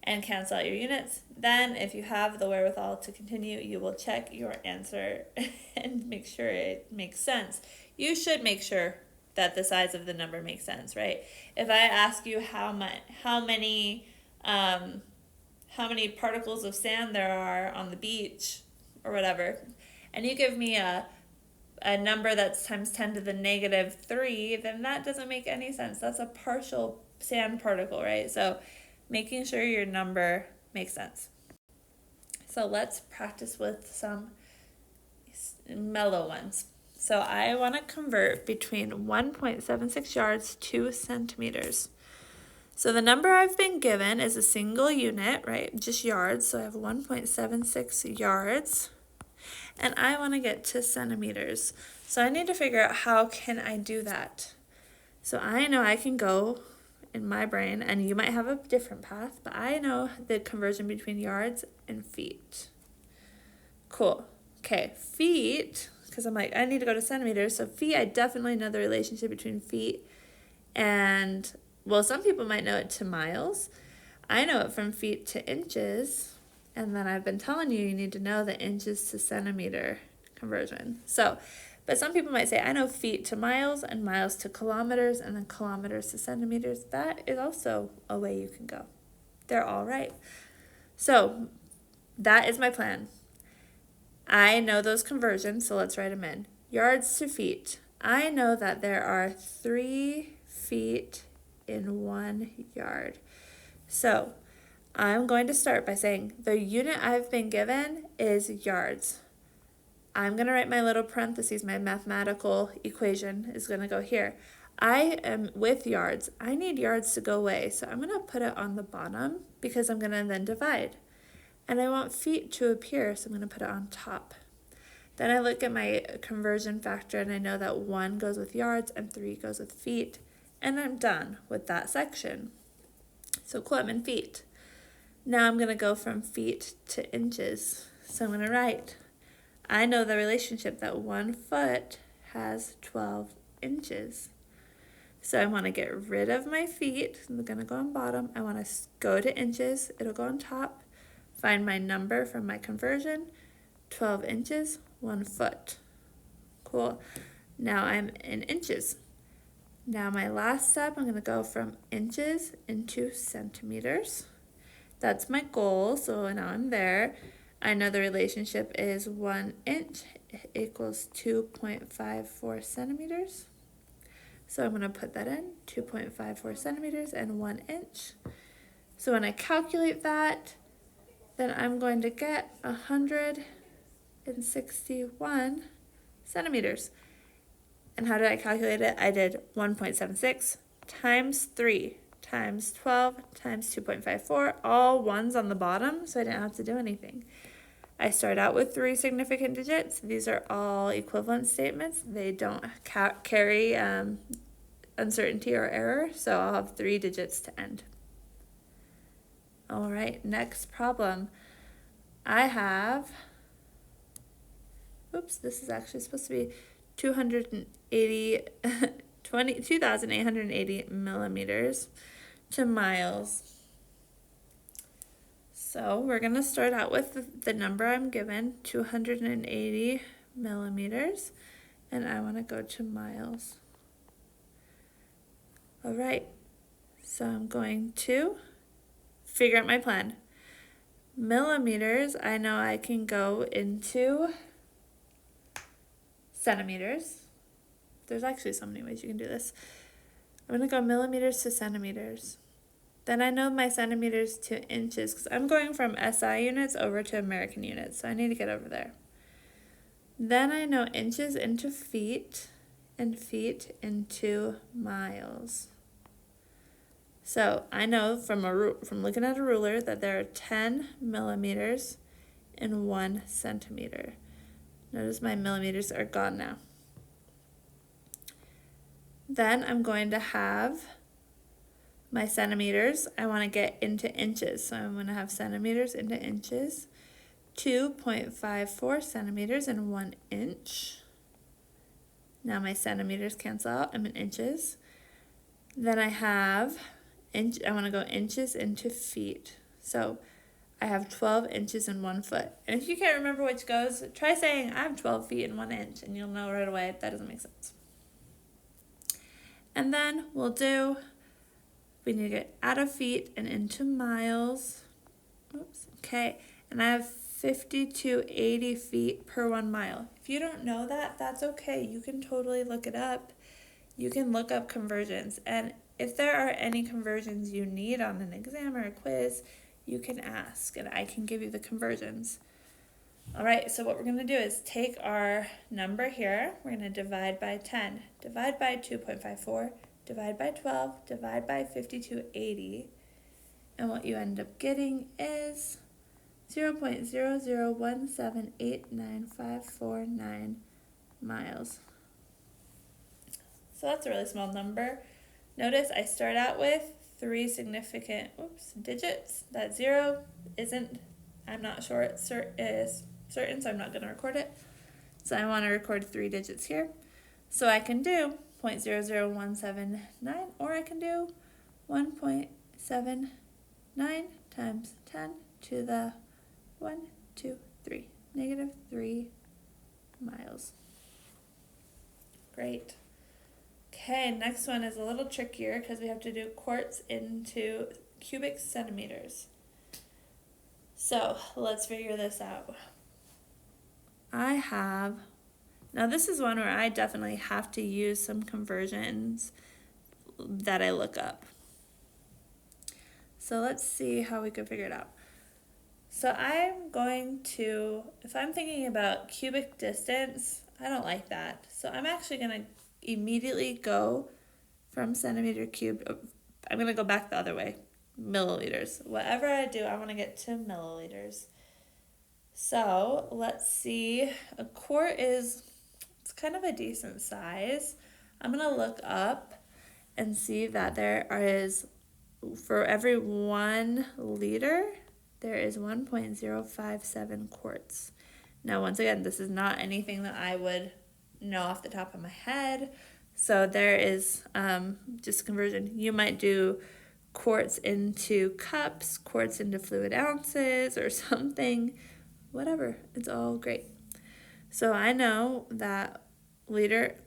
and cancel out your units. Then if you have the wherewithal to continue, you will check your answer and make sure it makes sense. You should make sure that the size of the number makes sense, right? If I ask you how many particles of sand there are on the beach or whatever, and you give me a number that's times 10 to the negative 3, then that doesn't make any sense. That's a partial sand particle, right? So making sure your number makes sense. So let's practice with some mellow ones. So I want to convert between 1.76 yards to centimeters. So the number I've been given is a single unit, right? Just yards. So I have 1.76 yards. And I want to get to centimeters. So I need to figure out how can I do that. So I know I can go in my brain, and you might have a different path, but I know the conversion between yards and feet. Cool. Okay, feet, because I'm like, I need to go to centimeters. So feet, I definitely know the relationship between feet and, well, some people might know it to miles. I know it from feet to inches. And then I've been telling you need to know the inches to centimeter conversion. So, but some people might say, I know feet to miles and miles to kilometers and then kilometers to centimeters. That is also a way you can go. They're all right. So that is my plan. I know those conversions, so let's write them in. Yards to feet. I know that there are 3 feet in 1 yard. So I'm going to start by saying the unit I've been given is yards. I'm going to write my little parentheses. My mathematical equation is going to go here. I am with yards. I need yards to go away, so I'm going to put it on the bottom because I'm going to then divide. And I want feet to appear, so I'm going to put it on top. Then I look at my conversion factor, and I know that 1 goes with yards and 3 goes with feet. And I'm done with that section. So cool, I'm in feet. Now I'm going to go from feet to inches. So I'm going to write, I know the relationship that 1 foot has 12 inches. So I want to get rid of my feet. I'm going to go on bottom. I want to go to inches. It'll go on top. Find my number from my conversion. 12 inches, 1 foot. Cool. Now I'm in inches. Now my last step, I'm going to go from inches into centimeters. That's my goal, so now I'm there. I know the relationship is 1 inch equals 2.54 centimeters. So I'm going to put that in, 2.54 centimeters and 1 inch. So when I calculate that, then I'm going to get 161 centimeters. And how did I calculate it? I did 1.76 times 3 times 12 times 2.54, all ones on the bottom, so I didn't have to do anything. I start out with 3 significant digits. These are all equivalent statements. They don't carry uncertainty or error, so I'll have 3 digits to end. All right, next problem. I have, this is actually supposed to be 2,880 millimeters to miles. So we're going to start out with the number I'm given, 280 millimeters, and I want to go to miles. All right, so I'm going to figure out my plan. Millimeters, I know I can go into centimeters. There's actually so many ways you can do this. I'm going to go millimeters to centimeters. Then I know my centimeters to inches because I'm going from SI units over to American units, so I need to get over there. Then I know inches into feet and feet into miles. So I know from looking at a ruler that there are 10 millimeters in 1 centimeter. Notice my millimeters are gone now. Then I'm going to have my centimeters. I want to get into inches, so I'm going to have centimeters into inches. 2.54 centimeters in 1 inch. Now my centimeters cancel out, I'm in inches. Then I have I want to go inches into feet. So I have 12 inches in 1 foot. And if you can't remember which goes, try saying I have 12 feet in 1 inch, and you'll know right away that doesn't make sense. And then we need to get out of feet and into miles. Oops, okay. And I have 50 to 80 feet per 1 mile. If you don't know that, that's okay. You can totally look it up. You can look up conversions. And if there are any conversions you need on an exam or a quiz, you can ask and I can give you the conversions. All right, so what we're going to do is take our number here. We're going to divide by 10, divide by 2.54, divide by 12, divide by 50 to 80. And what you end up getting is 0.001789549 miles. So that's a really small number. Notice I start out with 3 significant digits. That 0 isn't, I'm not sure it's certain, so I'm not going to record it. So I want to record 3 digits here. So I can do 0.00179, or I can do 1.79 times 10 to the 1, 2, 3, negative 3 miles. Great. Okay, next one is a little trickier because we have to do quarts into cubic centimeters. So let's figure this out. Now this is one where I definitely have to use some conversions that I look up. So let's see how we can figure it out. So I'm going to, if I'm thinking about cubic distance, I don't like that. So I'm actually going to immediately go from centimeter cubed. I'm going to go back the other way, milliliters. Whatever I do, I want to get to milliliters. So let's see, a quart it's kind of a decent size. I'm going to look up and see that there is, for every 1 liter, there is 1.057 quarts. Now, once again, this is not anything that I would know off the top of my head. So there is just conversion. You might do quarts into cups, quarts into fluid ounces or something, whatever. It's all great. So I know that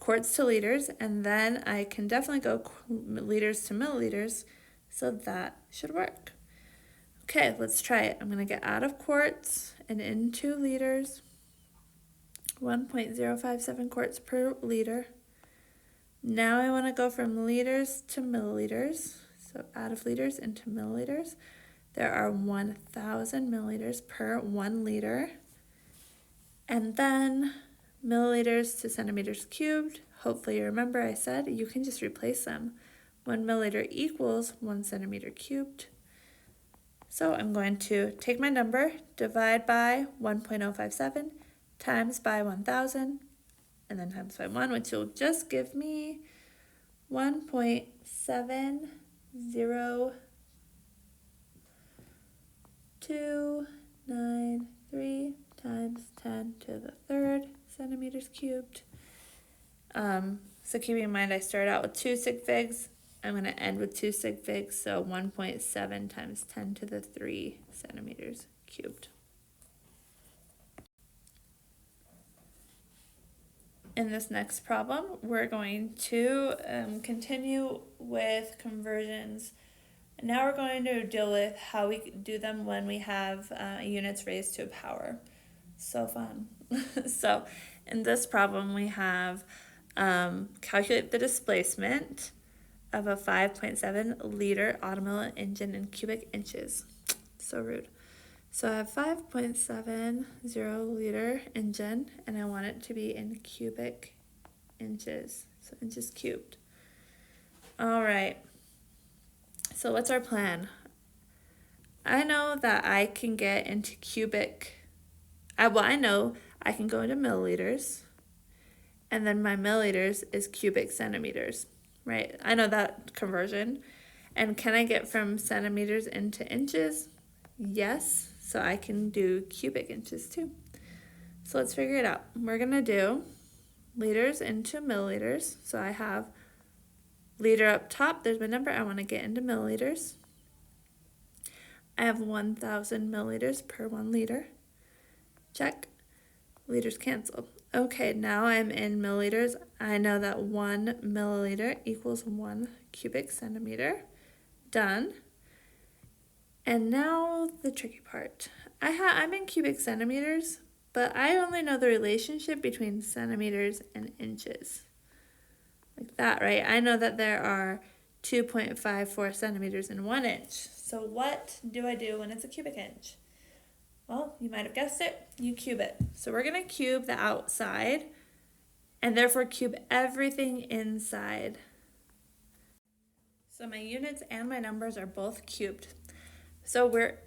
quarts to liters, and then I can definitely go liters to milliliters. So that should work. Okay, let's try it. I'm going to get out of quarts and into liters. 1.057 quarts per liter. Now I want to go from liters to milliliters. So out of liters into milliliters. There are 1,000 milliliters per 1 liter. And then milliliters to centimeters cubed. Hopefully you remember I said you can just replace them. 1 milliliter equals 1 centimeter cubed. So I'm going to take my number, divide by 1.057, times by 1,000, and then times by 1, which will just give me 1.70293 times 10 to the 3rd centimeters cubed. So keeping in mind I start out with 2 sig figs. I'm going to end with 2 sig figs, so 1.7 times 10 to the 3 centimeters cubed. in this next problem, we're going to continue with conversions. Now we're going to deal with how we do them when we have units raised to a power. So fun. So in this problem, we have calculate the displacement of a 5.7 liter automobile engine in cubic inches. So rude. So I have 5.70 liter engine, and I want it to be in cubic inches, so inches cubed. All right, so what's our plan? I know that I can get into I know I can go into milliliters, and then my milliliters is cubic centimeters, right? I know that conversion. And can I get from centimeters into inches? Yes, so I can do cubic inches too. So let's figure it out. We're gonna do liters into milliliters. So I have liter up top, there's my number, I wanna get into milliliters. I have 1,000 milliliters per 1 liter. Check. Liters cancel. Okay, now I'm in milliliters. I know that 1 milliliter equals 1 cubic centimeter. Done. And now the tricky part. I'm in cubic centimeters, but I only know the relationship between centimeters and inches. Like that, right? I know that there are 2.54 centimeters in 1 inch. So what do I do when it's a cubic inch? Well, you might have guessed it, you cube it. So we're gonna cube the outside and therefore cube everything inside. So my units and my numbers are both cubed. So we're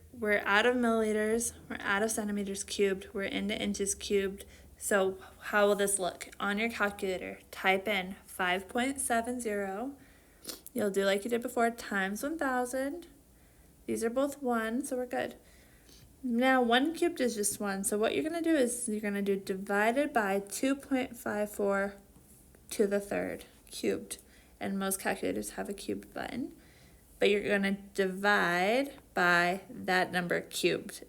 out of milliliters, we're out of centimeters cubed, we're into inches cubed. So how will this look? On your calculator, type in 5.70. You'll do like you did before, times 1,000. These are both 1, so we're good. Now 1 cubed is just 1, so what you're going to do is you're going to do divided by 2.54 to the third cubed. And most calculators have a cubed button. But you're going to divide by that number cubed.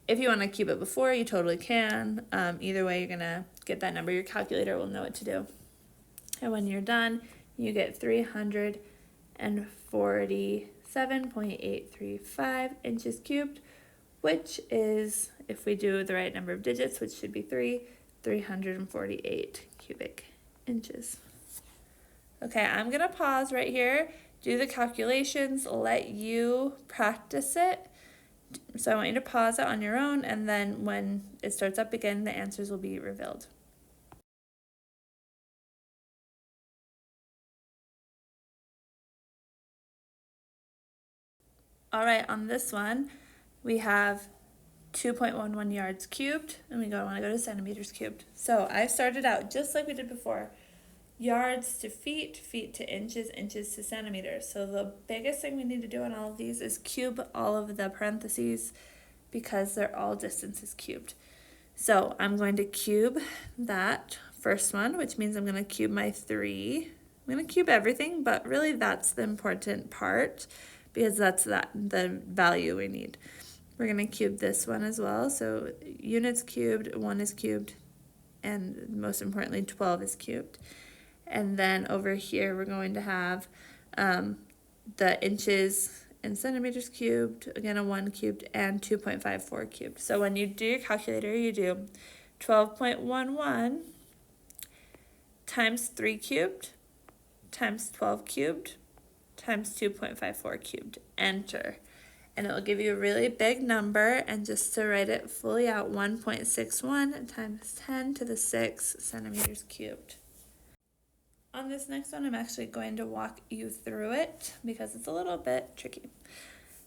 If you want to cube it before, you totally can. Either way, you're going to get that number. Your calculator will know what to do. And when you're done, you get 347.835 inches cubed, which is, if we do the right number of digits, which should be 348 cubic inches. Okay, I'm going to pause right here. Do the calculations, let you practice it. So I want you to pause it on your own, and then when it starts up again, the answers will be revealed. All right, on this one, we have 2.11 yards cubed, and we want to go to centimeters cubed. So I started out just like we did before. Yards to feet, feet to inches, inches to centimeters. So the biggest thing we need to do on all of these is cube all of the parentheses because they're all distances cubed. So I'm going to cube that first one, which means I'm going to cube my 3. I'm going to cube everything, but really that's the important part because that's the value we need. We're going to cube this one as well. So units cubed, 1 is cubed, and most importantly 12 is cubed. And then over here, we're going to have the inches and centimeters cubed, again, a 1 cubed, and 2.54 cubed. So when you do your calculator, you do 12.11 times 3 cubed times 12 cubed times 2.54 cubed. Enter. And it will give you a really big number, and just to write it fully out, 1.61 times 10 to the 6 centimeters cubed. On this next one, I'm actually going to walk you through it because it's a little bit tricky.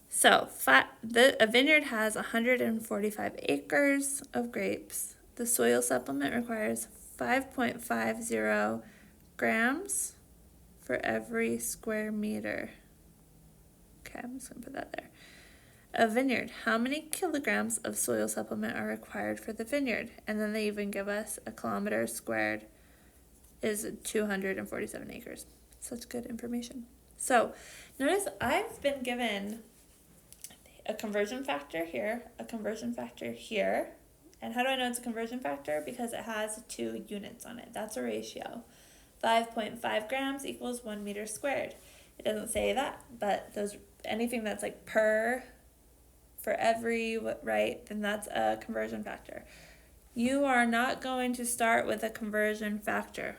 So a vineyard has 145 acres of grapes. The soil supplement requires 5.50 grams for every square meter. Okay, I'm just going to put that there. A vineyard, how many kilograms of soil supplement are required for the vineyard? And then they even give us a kilometer squared is 247 acres. Such good information. So notice I've been given a conversion factor here, a conversion factor here, And how do I know it's a conversion factor? Because it has 2 units on it. That's a ratio. 5.5 grams equals 1 meter squared. It doesn't say that, but anything that's like per, for every, right, then that's a conversion factor. You are not going to start with a conversion factor.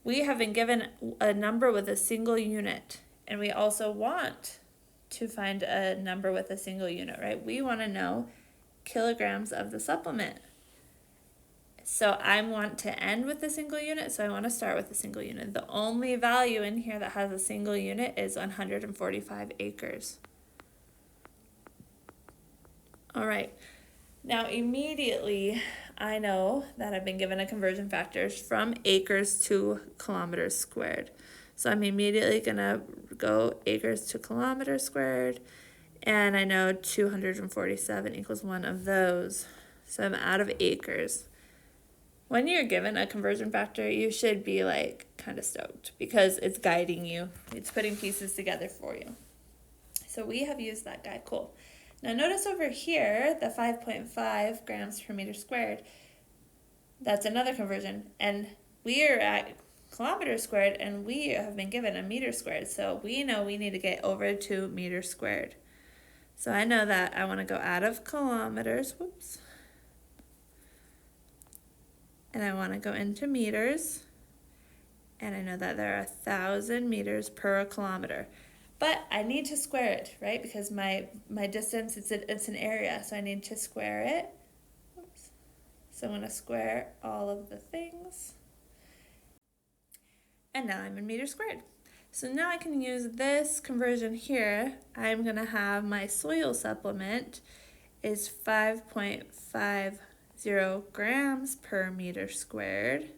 We have been given a number with a single unit, and we also want to find a number with a single unit, right? We want to know kilograms of the supplement. So I want to end with a single unit, so I want to start with a single unit. The only value in here that has a single unit is 145 acres. All right, now immediately I know that I've been given a conversion factors from acres to kilometers squared. So I'm immediately gonna go acres to kilometers squared, and I know 247 equals one of those. So I'm out of acres. When you're given a conversion factor, you should be like kind of stoked because it's guiding you. It's putting pieces together for you. So we have used that guy, cool. Now notice over here, the 5.5 grams per meter squared, that's another conversion. And we are at kilometers squared and we have been given a meter squared. So we know we need to get over to meters squared. So I know that I want to go out of kilometers, and I want to go into meters, and I know that there are 1,000 meters per kilometer. But I need to square it, right? Because my distance, it's an area, so I need to square it. So I'm going to square all of the things. And now I'm in meters squared. So now I can use this conversion here. I'm going to have my soil supplement is 5.50 grams per meter squared.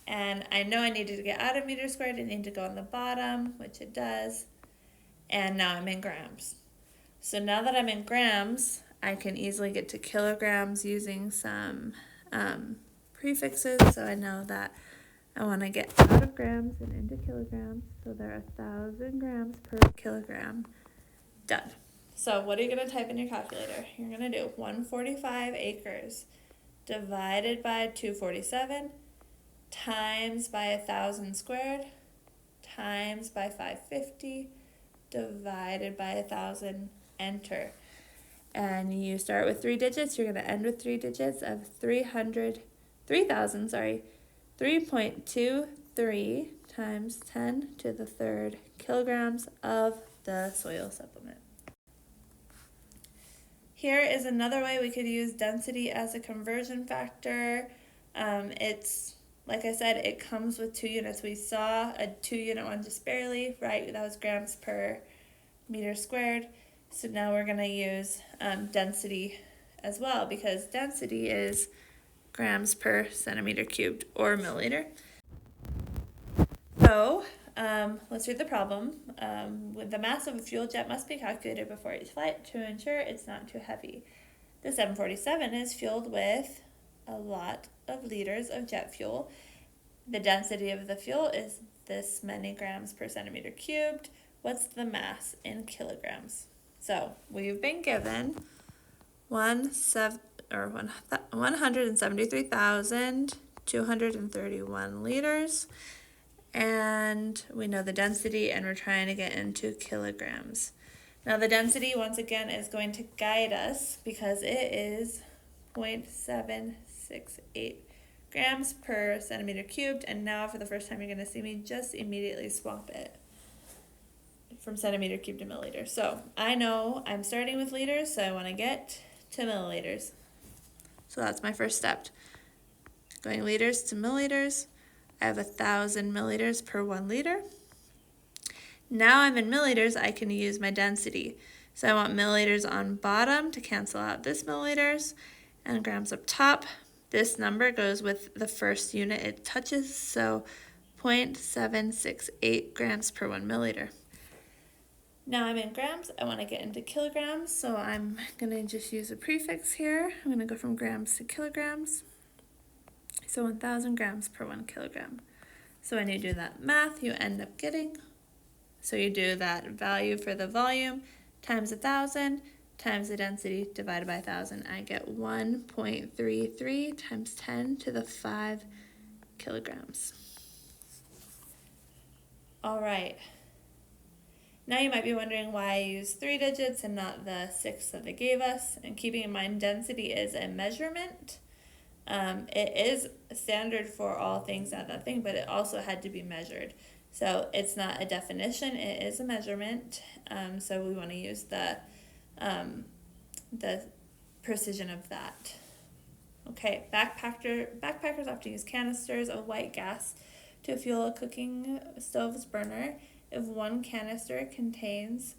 And I know I needed to get out of meter squared. I need to go on the bottom, which it does. And now I'm in grams. So now that I'm in grams, I can easily get to kilograms using some prefixes. So I know that I want to get out of grams and into kilograms. So there are 1,000 grams per kilogram. Done. So what are you going to type in your calculator? You're going to do 145 acres divided by 247 times by 1,000 squared times by 550 divided by 1,000, enter. And you start with 3 digits, you're going to end with 3 digits of 3.23 times 10 to the third kilograms of the soil supplement. Here is another way we could use density as a conversion factor. It's, like I said, it comes with 2 units. We saw a 2-unit one just barely, right? That was grams per meter squared. So now we're going to use density as well, because density is grams per centimeter cubed or milliliter. So let's read the problem. With the mass of a fuel jet must be calculated before each flight to ensure it's not too heavy. The 747 is fueled with a lot of liters of jet fuel. The density of the fuel is this many grams per centimeter cubed. What's the mass in kilograms? So we've been given 173,231 liters. And we know the density, and we're trying to get into kilograms. Now the density, once again, is going to guide us because it is 0.768 grams per centimeter cubed. And now for the first time, you're going to see me just immediately swap it from centimeter cubed to milliliter. So I know I'm starting with liters, so I want to get to milliliters. So that's my first step. Going liters to milliliters. I have 1,000 milliliters per 1 liter. Now I'm in milliliters, I can use my density. So I want milliliters on bottom to cancel out this milliliters, and grams up top. This number goes with the first unit it touches, so 0.768 grams per 1 milliliter. Now I'm in grams, I want to get into kilograms, so I'm going to just use a prefix here. I'm going to go from grams to kilograms. So 1,000 grams per 1 kilogram. So when you do that math, you end up getting, so you do that value for the volume times 1,000 times the density divided by 1,000. I get 1.33 times 10 to the 5 kilograms. All right. Now you might be wondering why I use 3 digits and not the 6 that they gave us. And keeping in mind, density is a measurement. It is standard for all things at that thing, but it also had to be measured. So it's not a definition, it is a measurement. So we want to use the precision of that. Okay, backpackers often use canisters of white gas to fuel a cooking stove's burner. If one canister contains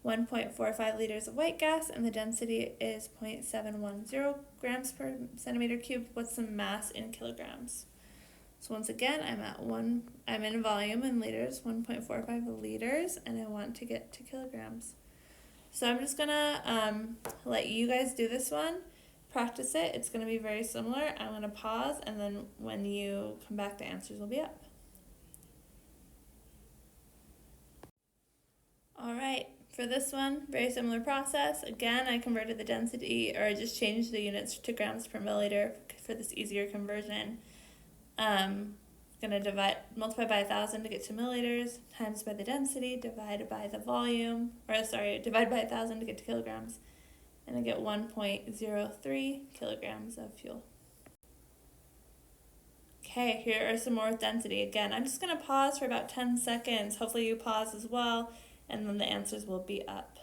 1.45 liters of white gas and the density is 0.710 grams per centimeter cubed, what's the mass in kilograms? So once again, I'm in volume in liters, 1.45 liters, and I want to get to kilograms. So I'm just gonna let you guys do this one, practice it. It's gonna be very similar. I'm gonna pause, and then when you come back, the answers will be up. All right, for this one, very similar process. Again, I converted the density, or I just changed the units to grams per milliliter for this easier conversion. Gonna multiply by 1,000 to get to milliliters, times by the density, divided by the volume, divide by 1,000 to get to kilograms, and I get 1.03 kilograms of fuel. Okay, here are some more with density. Again, I'm just gonna pause for about 10 seconds. Hopefully you pause as well, and then the answers will be up.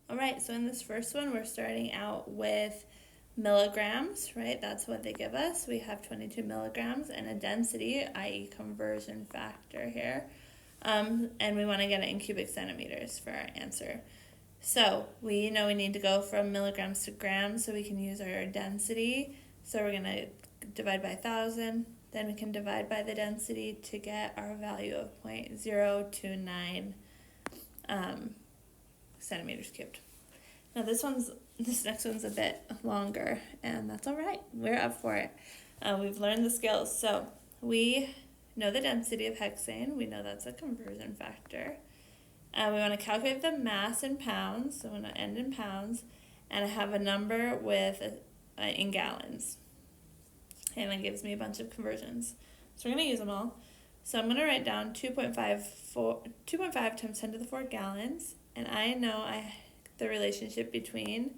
All right, so in this first one, we're starting out with milligrams, right? That's what they give us. We have 22 milligrams and a density, i.e. conversion factor here. And we want to get it in cubic centimeters for our answer. So we know we need to go from milligrams to grams, so we can use our density. So we're going to divide by 1,000. Then we can divide by the density to get our value of 0.029 centimeters cubed. Now this next one's a bit longer, and that's all right. We're up for it. We've learned the skills. So we know the density of hexane. We know that's a conversion factor. We want to calculate the mass in pounds. So I'm going to end in pounds, and I have a number in gallons. And it gives me a bunch of conversions. So we're going to use them all. So I'm going to write down 2.5 times 10 to the 4 gallons. And I know the relationship between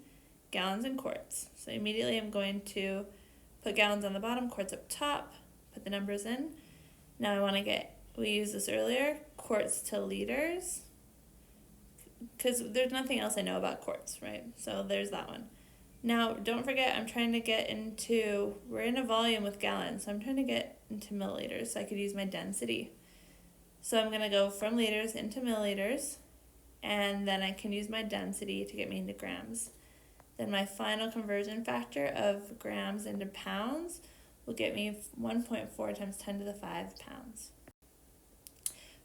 gallons and quarts. So immediately I'm going to put gallons on the bottom, quarts up top, put the numbers in. Now I want to we used this earlier, quarts to liters, because there's nothing else I know about quarts, right? So there's that one. Now, don't forget, we're in a volume with gallons, so I'm trying to get into milliliters, so I could use my density. So I'm going to go from liters into milliliters, and then I can use my density to get me into grams. Then my final conversion factor of grams into pounds will get me 1.4 times 10 to the 5 pounds.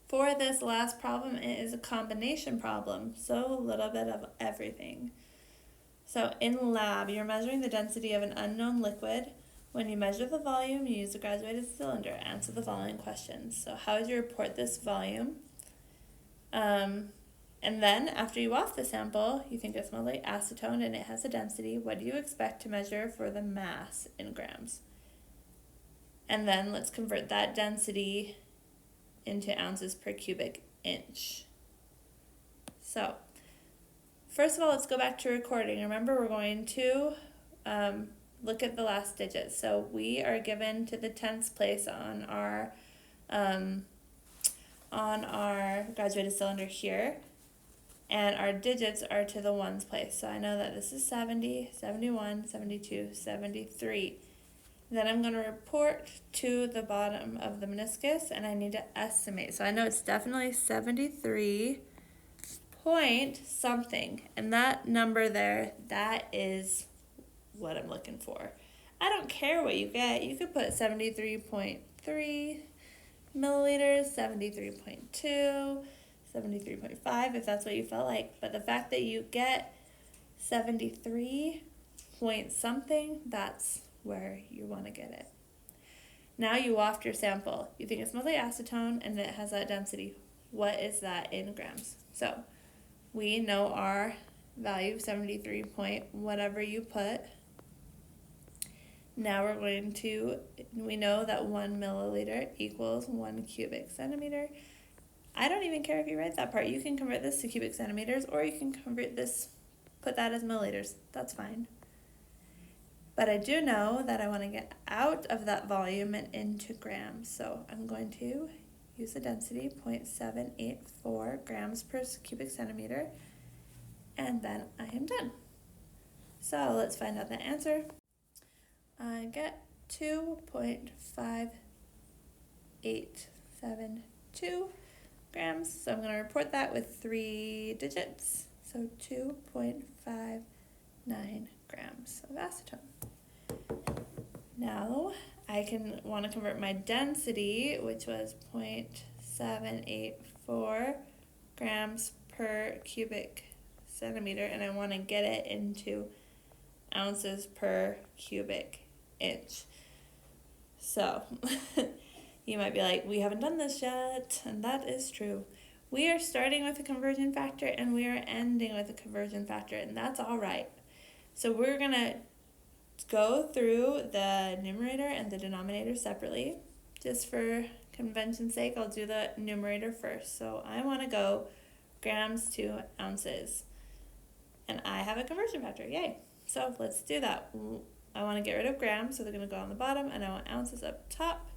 For this last problem, it is a combination problem, so a little bit of everything. So in lab, you're measuring the density of an unknown liquid. When you measure the volume, you use a graduated cylinder. Answer the following questions. So how would you report this volume? And then after you waft the sample, you think it smells like acetone and it has a density. What do you expect to measure for the mass in grams? And then let's convert that density into ounces per cubic inch. So first of all, let's go back to recording. Remember, we're going to look at the last digit. So we are given to the 10th place on our graduated cylinder here. And our digits are to the ones place. So I know that this is 70, 71, 72, 73. Then I'm going to report to the bottom of the meniscus, and I need to estimate. So I know it's definitely 73 point something. And that number there, that is what I'm looking for. I don't care what you get. You could put 73.3 milliliters, 73.2, 73.5 if that's what you felt like. But the fact that you get 73 point something, that's where you want to get it. Now you waft your sample. You think it smells like acetone and it has that density. What is that in grams? So we know our value, 73 point whatever you put. Now we know that 1 milliliter equals 1 cubic centimeter. I don't even care if you write that part. You can convert this to cubic centimeters, or you can put that as milliliters. That's fine. But I do know that I want to get out of that volume and into grams. So I'm going to use the density, 0.784 grams per cubic centimeter, and then I am done. So let's find out the answer. I get 2.5872 grams. So I'm going to report that with 3 digits. So 2.59 grams of acetone. Now I want to convert my density, which was 0.784 grams per cubic centimeter, and I want to get it into ounces per cubic inch. So you might be like, we haven't done this yet, and that is true. We are starting with a conversion factor and we are ending with a conversion factor, and that's all right. So we're going to go through the numerator and the denominator separately. Just for convention's sake, I'll do the numerator first. So I want to go grams to ounces, and I have a conversion factor, yay. So let's do that. I want to get rid of grams, so they're going to go on the bottom, and I want ounces up top.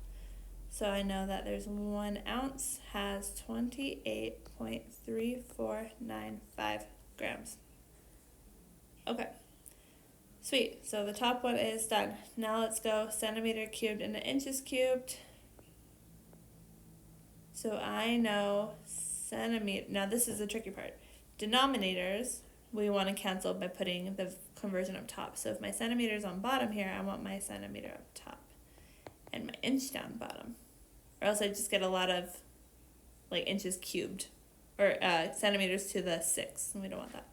So I know that there's 1 ounce has 28.3495 grams. Okay, sweet. So the top one is done. Now let's go centimeter cubed into inches cubed. So I know centimeter. Now this is the tricky part. Denominators, we want to cancel by putting the conversion up top. So if my centimeter is on bottom here, I want my centimeter up top and my inch down bottom. Or else I just get a lot of like inches cubed, or centimeters to the 6, and we don't want that.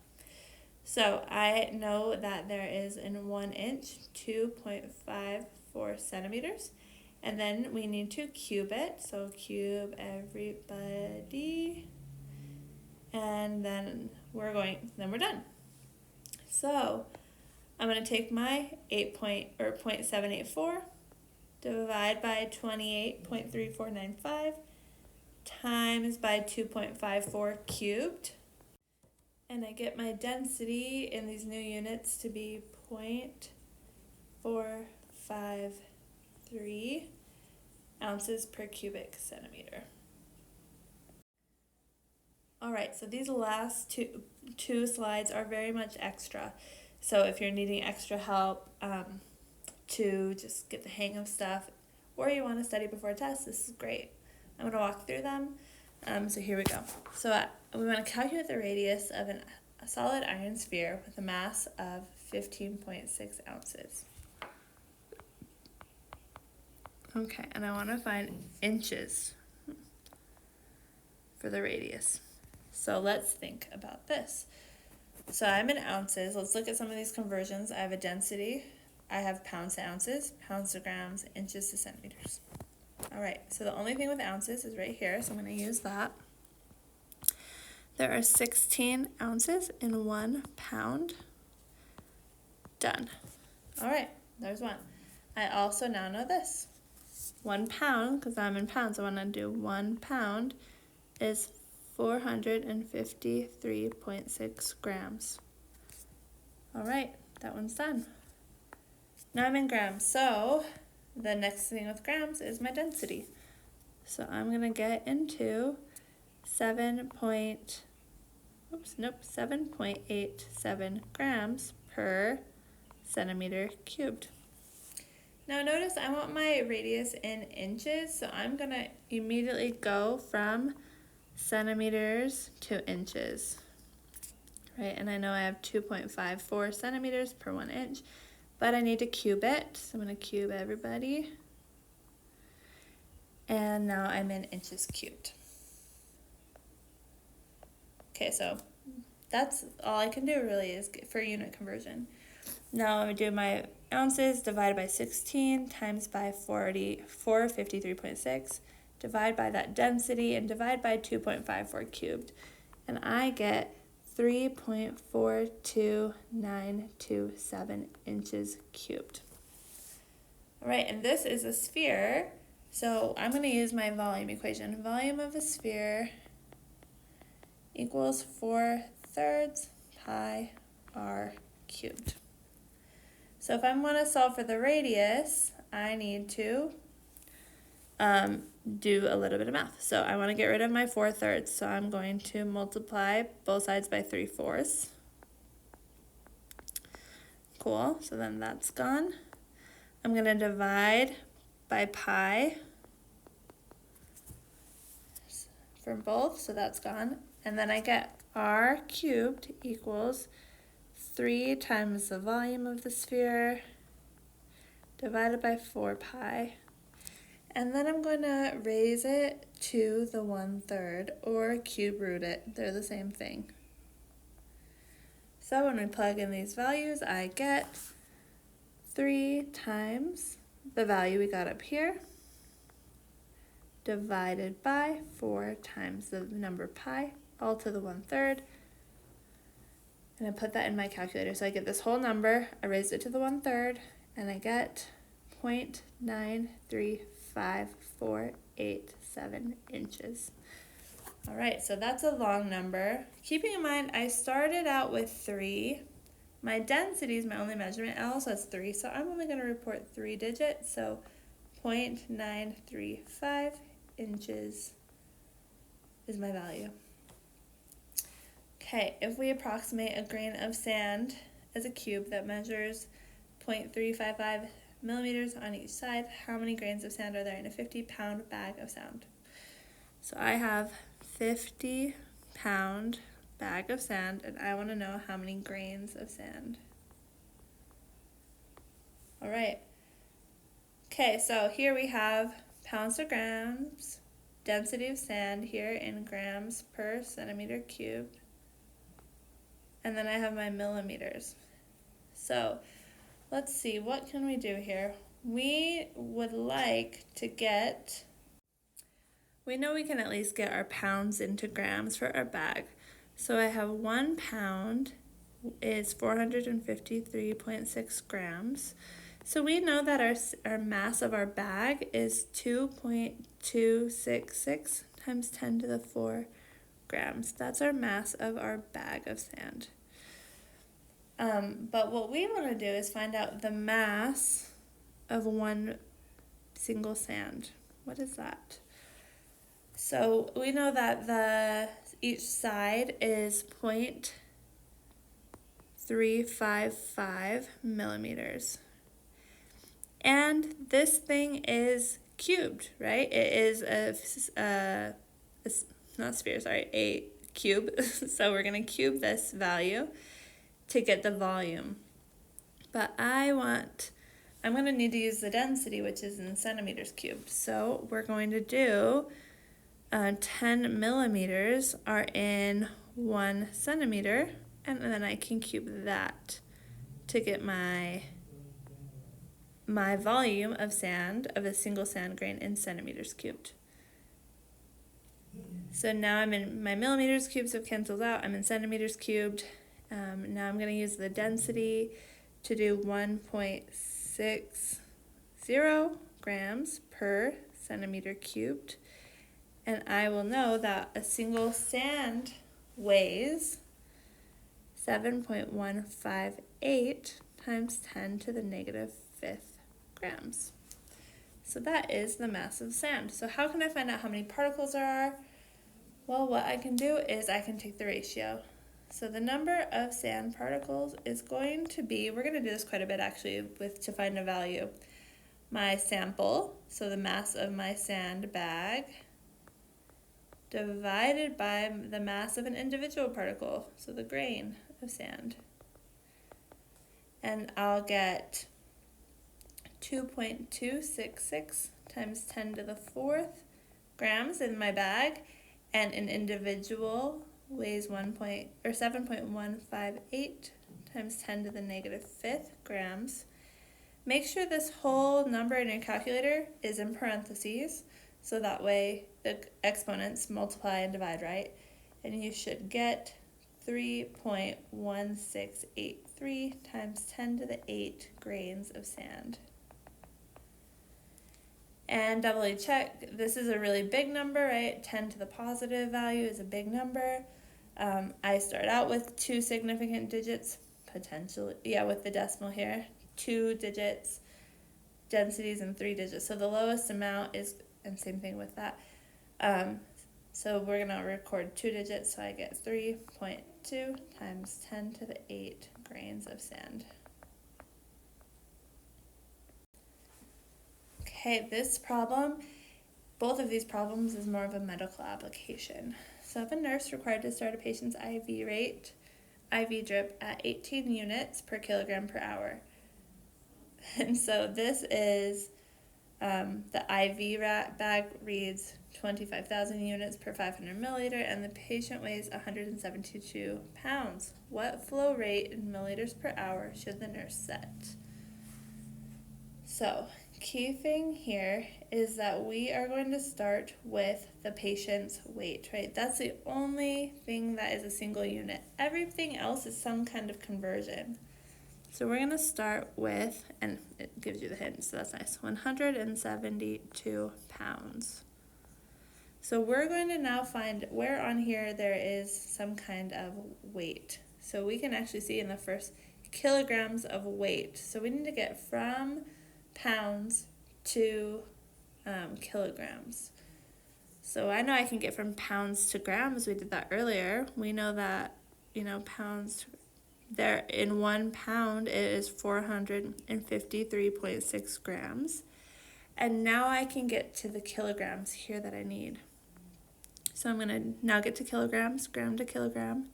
So I know that there is in 1 inch 2.54 centimeters, and then we need to cube it. So cube everybody, and then we're done. So I'm going to take my 0.784 divide by 28.3495 times by 2.54 cubed, and I get my density in these new units to be 0.453 ounces per cubic centimeter. All right, so these last two slides are very much extra. So if you're needing extra help to just get the hang of stuff, or you want to study before a test, this is great. I'm going to walk through them. So here we go. So we want to calculate the radius of a solid iron sphere with a mass of 15.6 ounces. Okay, and I want to find inches for the radius. So let's think about this. So I'm in ounces. Let's look at some of these conversions. I have a density. I have pounds to ounces, pounds to grams, inches to centimeters. All right, so the only thing with ounces is right here, so I'm going to use that. There are 16 ounces in 1 pound. Done. All right, there's one. I also now know this. 1 pound, because I'm in pounds, I want to do 1 pound is 453.6 grams. All right, that one's done. Now I'm in grams, so the next thing with grams is my density. So I'm going to get into 7.87 grams per centimeter cubed. Now notice I want my radius in inches, so I'm going to immediately go from centimeters to inches. Right, and I know I have 2.54 centimeters per 1 inch. But I need to cube it, so I'm going to cube everybody. And now I'm in inches cubed. Okay, so that's all I can do really is for unit conversion. Now I'm going to do my ounces divided by 16 times by 453.6, divide by that density, and divide by 2.54 cubed. And I get 3.42927 inches cubed. All right, and this is a sphere, so I'm going to use my volume equation. Volume of a sphere equals 4/3 pi r cubed. So if I want to solve for the radius, I need to do a little bit of math. So I want to get rid of my 4/3, so I'm going to multiply both sides by 3/4. Cool, so then that's gone. I'm going to divide by pi for both, so that's gone. And then I get r cubed equals 3 times the volume of the sphere divided by 4 pi. And then I'm going to raise it to the 1/3 or cube root it. They're the same thing. So when we plug in these values, I get 3 times the value we got up here divided by 4 times the number pi, all to the 1/3. And I put that in my calculator. So I get this whole number, I raised it to the 1/3, and I get 0.93548 inches. All right, so that's a long number. Keeping in mind, I started out with 3. My density is my only measurement. It also has 3, so I'm only going to report 3 digits. So 0.935 inches is my value. Okay, if we approximate a grain of sand as a cube that measures 0.355 millimeters on each side, how many grains of sand are there in a 50-pound bag of sand? So I have 50-pound bag of sand, and I want to know how many grains of sand. All right. Okay, so here we have pounds to grams, density of sand here in grams per centimeter cubed. And then I have my millimeters. So let's see, what can we do here? We would like to get, we know we can at least get our pounds into grams for our bag. So I have 1 pound is 453.6 grams. So we know that our mass of our bag is 2.266 times 10 to the 4 grams. That's our mass of our bag of sand. But what we want to do is find out the mass of one single sand. What is that? So we know that each side is 0.355 millimeters. And this thing is cubed, right? It is a cube. So we're going to cube this value to get the volume. But I'm going to need to use the density, which is in centimeters cubed. So we're going to do 10 millimeters are in 1 centimeter, and then I can cube that to get my volume of sand, of a single sand grain in centimeters cubed. So now I'm in my millimeters cubed, so it cancels out. I'm in centimeters cubed. Now I'm going to use the density to do 1.60 grams per centimeter cubed. And I will know that a single sand weighs 7.158 times 10 to the negative 5th grams. So that is the mass of sand. So how can I find out how many particles there are? Well, what I can do is I can take the ratio. So the number of sand particles is going to be, we're going to do this quite a bit actually to find a value. My sample, so the mass of my sand bag, divided by the mass of an individual particle, so the grain of sand. And I'll get 2.266 times 10 to the 4th grams in my bag, and an individual weighs 7.158 times 10 to the negative fifth grams. Make sure this whole number in your calculator is in parentheses, so that way the exponents multiply and divide, right? And you should get 3.1683 times 10 to the 8 grains of sand. And doubly check, this is a really big number, right? 10 to the positive value is a big number. I start out with 2 significant digits, potentially, with the decimal here, 2 digits, densities, and 3 digits. So the lowest amount is, and same thing with that. So we're going to record 2 digits, so I get 3.2 times 10 to the 8 grains of sand. Okay, this problem, both of these problems is more of a medical application. So if a nurse required to start a patient's IV drip at 18 units per kilogram per hour. And so this is, the IV bag reads 25,000 units per 500 milliliter, and the patient weighs 172 pounds. What flow rate in milliliters per hour should the nurse set? So, key thing here is that we are going to start with the patient's weight, right? That's the only thing that is a single unit. Everything else is some kind of conversion. So we're going to start with, and it gives you the hint, so that's nice, 172 pounds. So we're going to now find where on here there is some kind of weight. So we can actually see in the first kilograms of weight. So we need to get from pounds to kilograms. So I know I can get from pounds to grams. We did that earlier. We know that, pounds there in 1 pound it is 453.6 grams. And now I can get to the kilograms here that I need. So I'm going to now get to kilograms, gram to kilogram,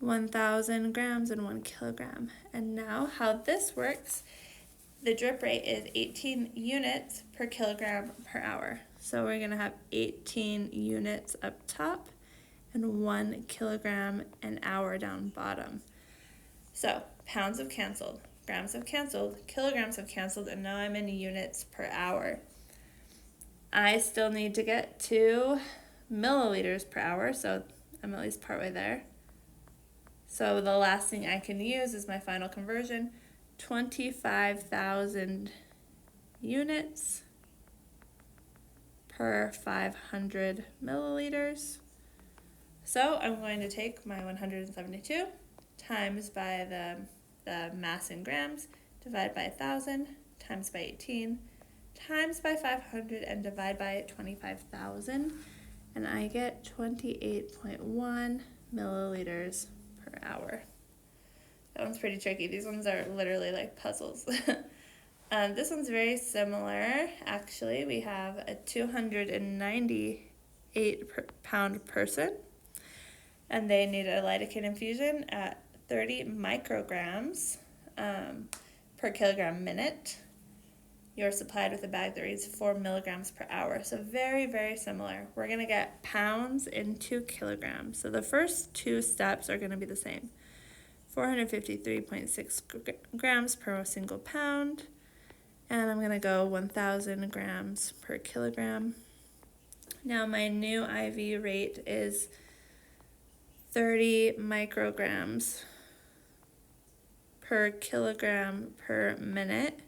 1,000 grams in 1 kilogram. And now how this works, the drip rate is 18 units per kilogram per hour. So we're going to have 18 units up top and 1 kilogram an hour down bottom. So pounds have canceled, grams have canceled, kilograms have canceled, and now I'm in units per hour. I still need to get to milliliters per hour, so I'm at least partway there. So the last thing I can use is my final conversion, 25,000 units per 500 milliliters. So I'm going to take my 172 times by the mass in grams, divide by 1,000, times by 18, times by 500, and divide by 25,000, and I get 28.1 milliliters per hour. That one's pretty tricky. These ones are literally like puzzles. This one's very similar, actually. We have a 298-pound person, and they need a lidocaine infusion at 30 micrograms per kilogram minute. You're supplied with a bag that reads 4 milligrams per hour. So very, very similar. We're going to get pounds into kilograms. So the first 2 steps are going to be the same. 453.6 grams per single pound. And I'm going to go 1,000 grams per kilogram. Now my new IV rate is 30 micrograms per kilogram per minute.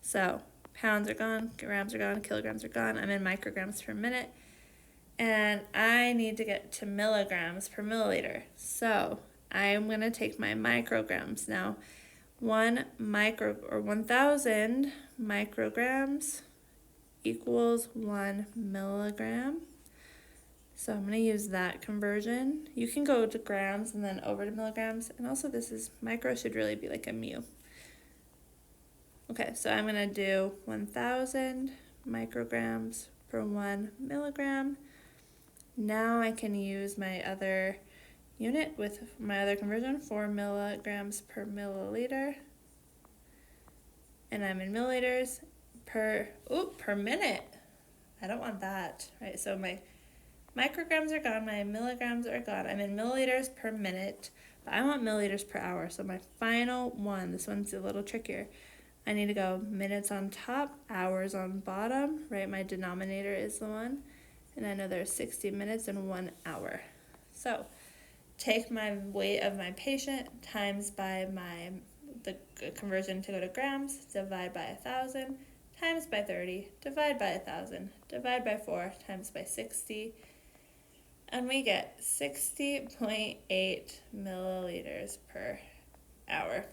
So pounds are gone, grams are gone, kilograms are gone. I'm in micrograms per minute. And I need to get to milligrams per milliliter. So I'm going to take my micrograms now. 1,000 micrograms equals 1 milligram. So I'm going to use that conversion. You can go to grams and then over to milligrams. And also this is, micro should really be like a mu. Okay, so I'm going to do 1,000 micrograms per 1 milligram. Now I can use my other unit with my other conversion, 4 milligrams per milliliter. And I'm in milliliters per minute. I don't want that, right? So my Micrograms are gone, my milligrams are gone. I'm in milliliters per minute, but I want milliliters per hour. So my final one, this one's a little trickier. I need to go minutes on top, hours on bottom, right? My denominator is the one. And I know there's 60 minutes and 1 hour. So take my weight of my patient times by the conversion to go to grams, divide by 1,000, times by 30, divide by 1,000, divide by 4, times by 60, and we get 60.8 milliliters per hour.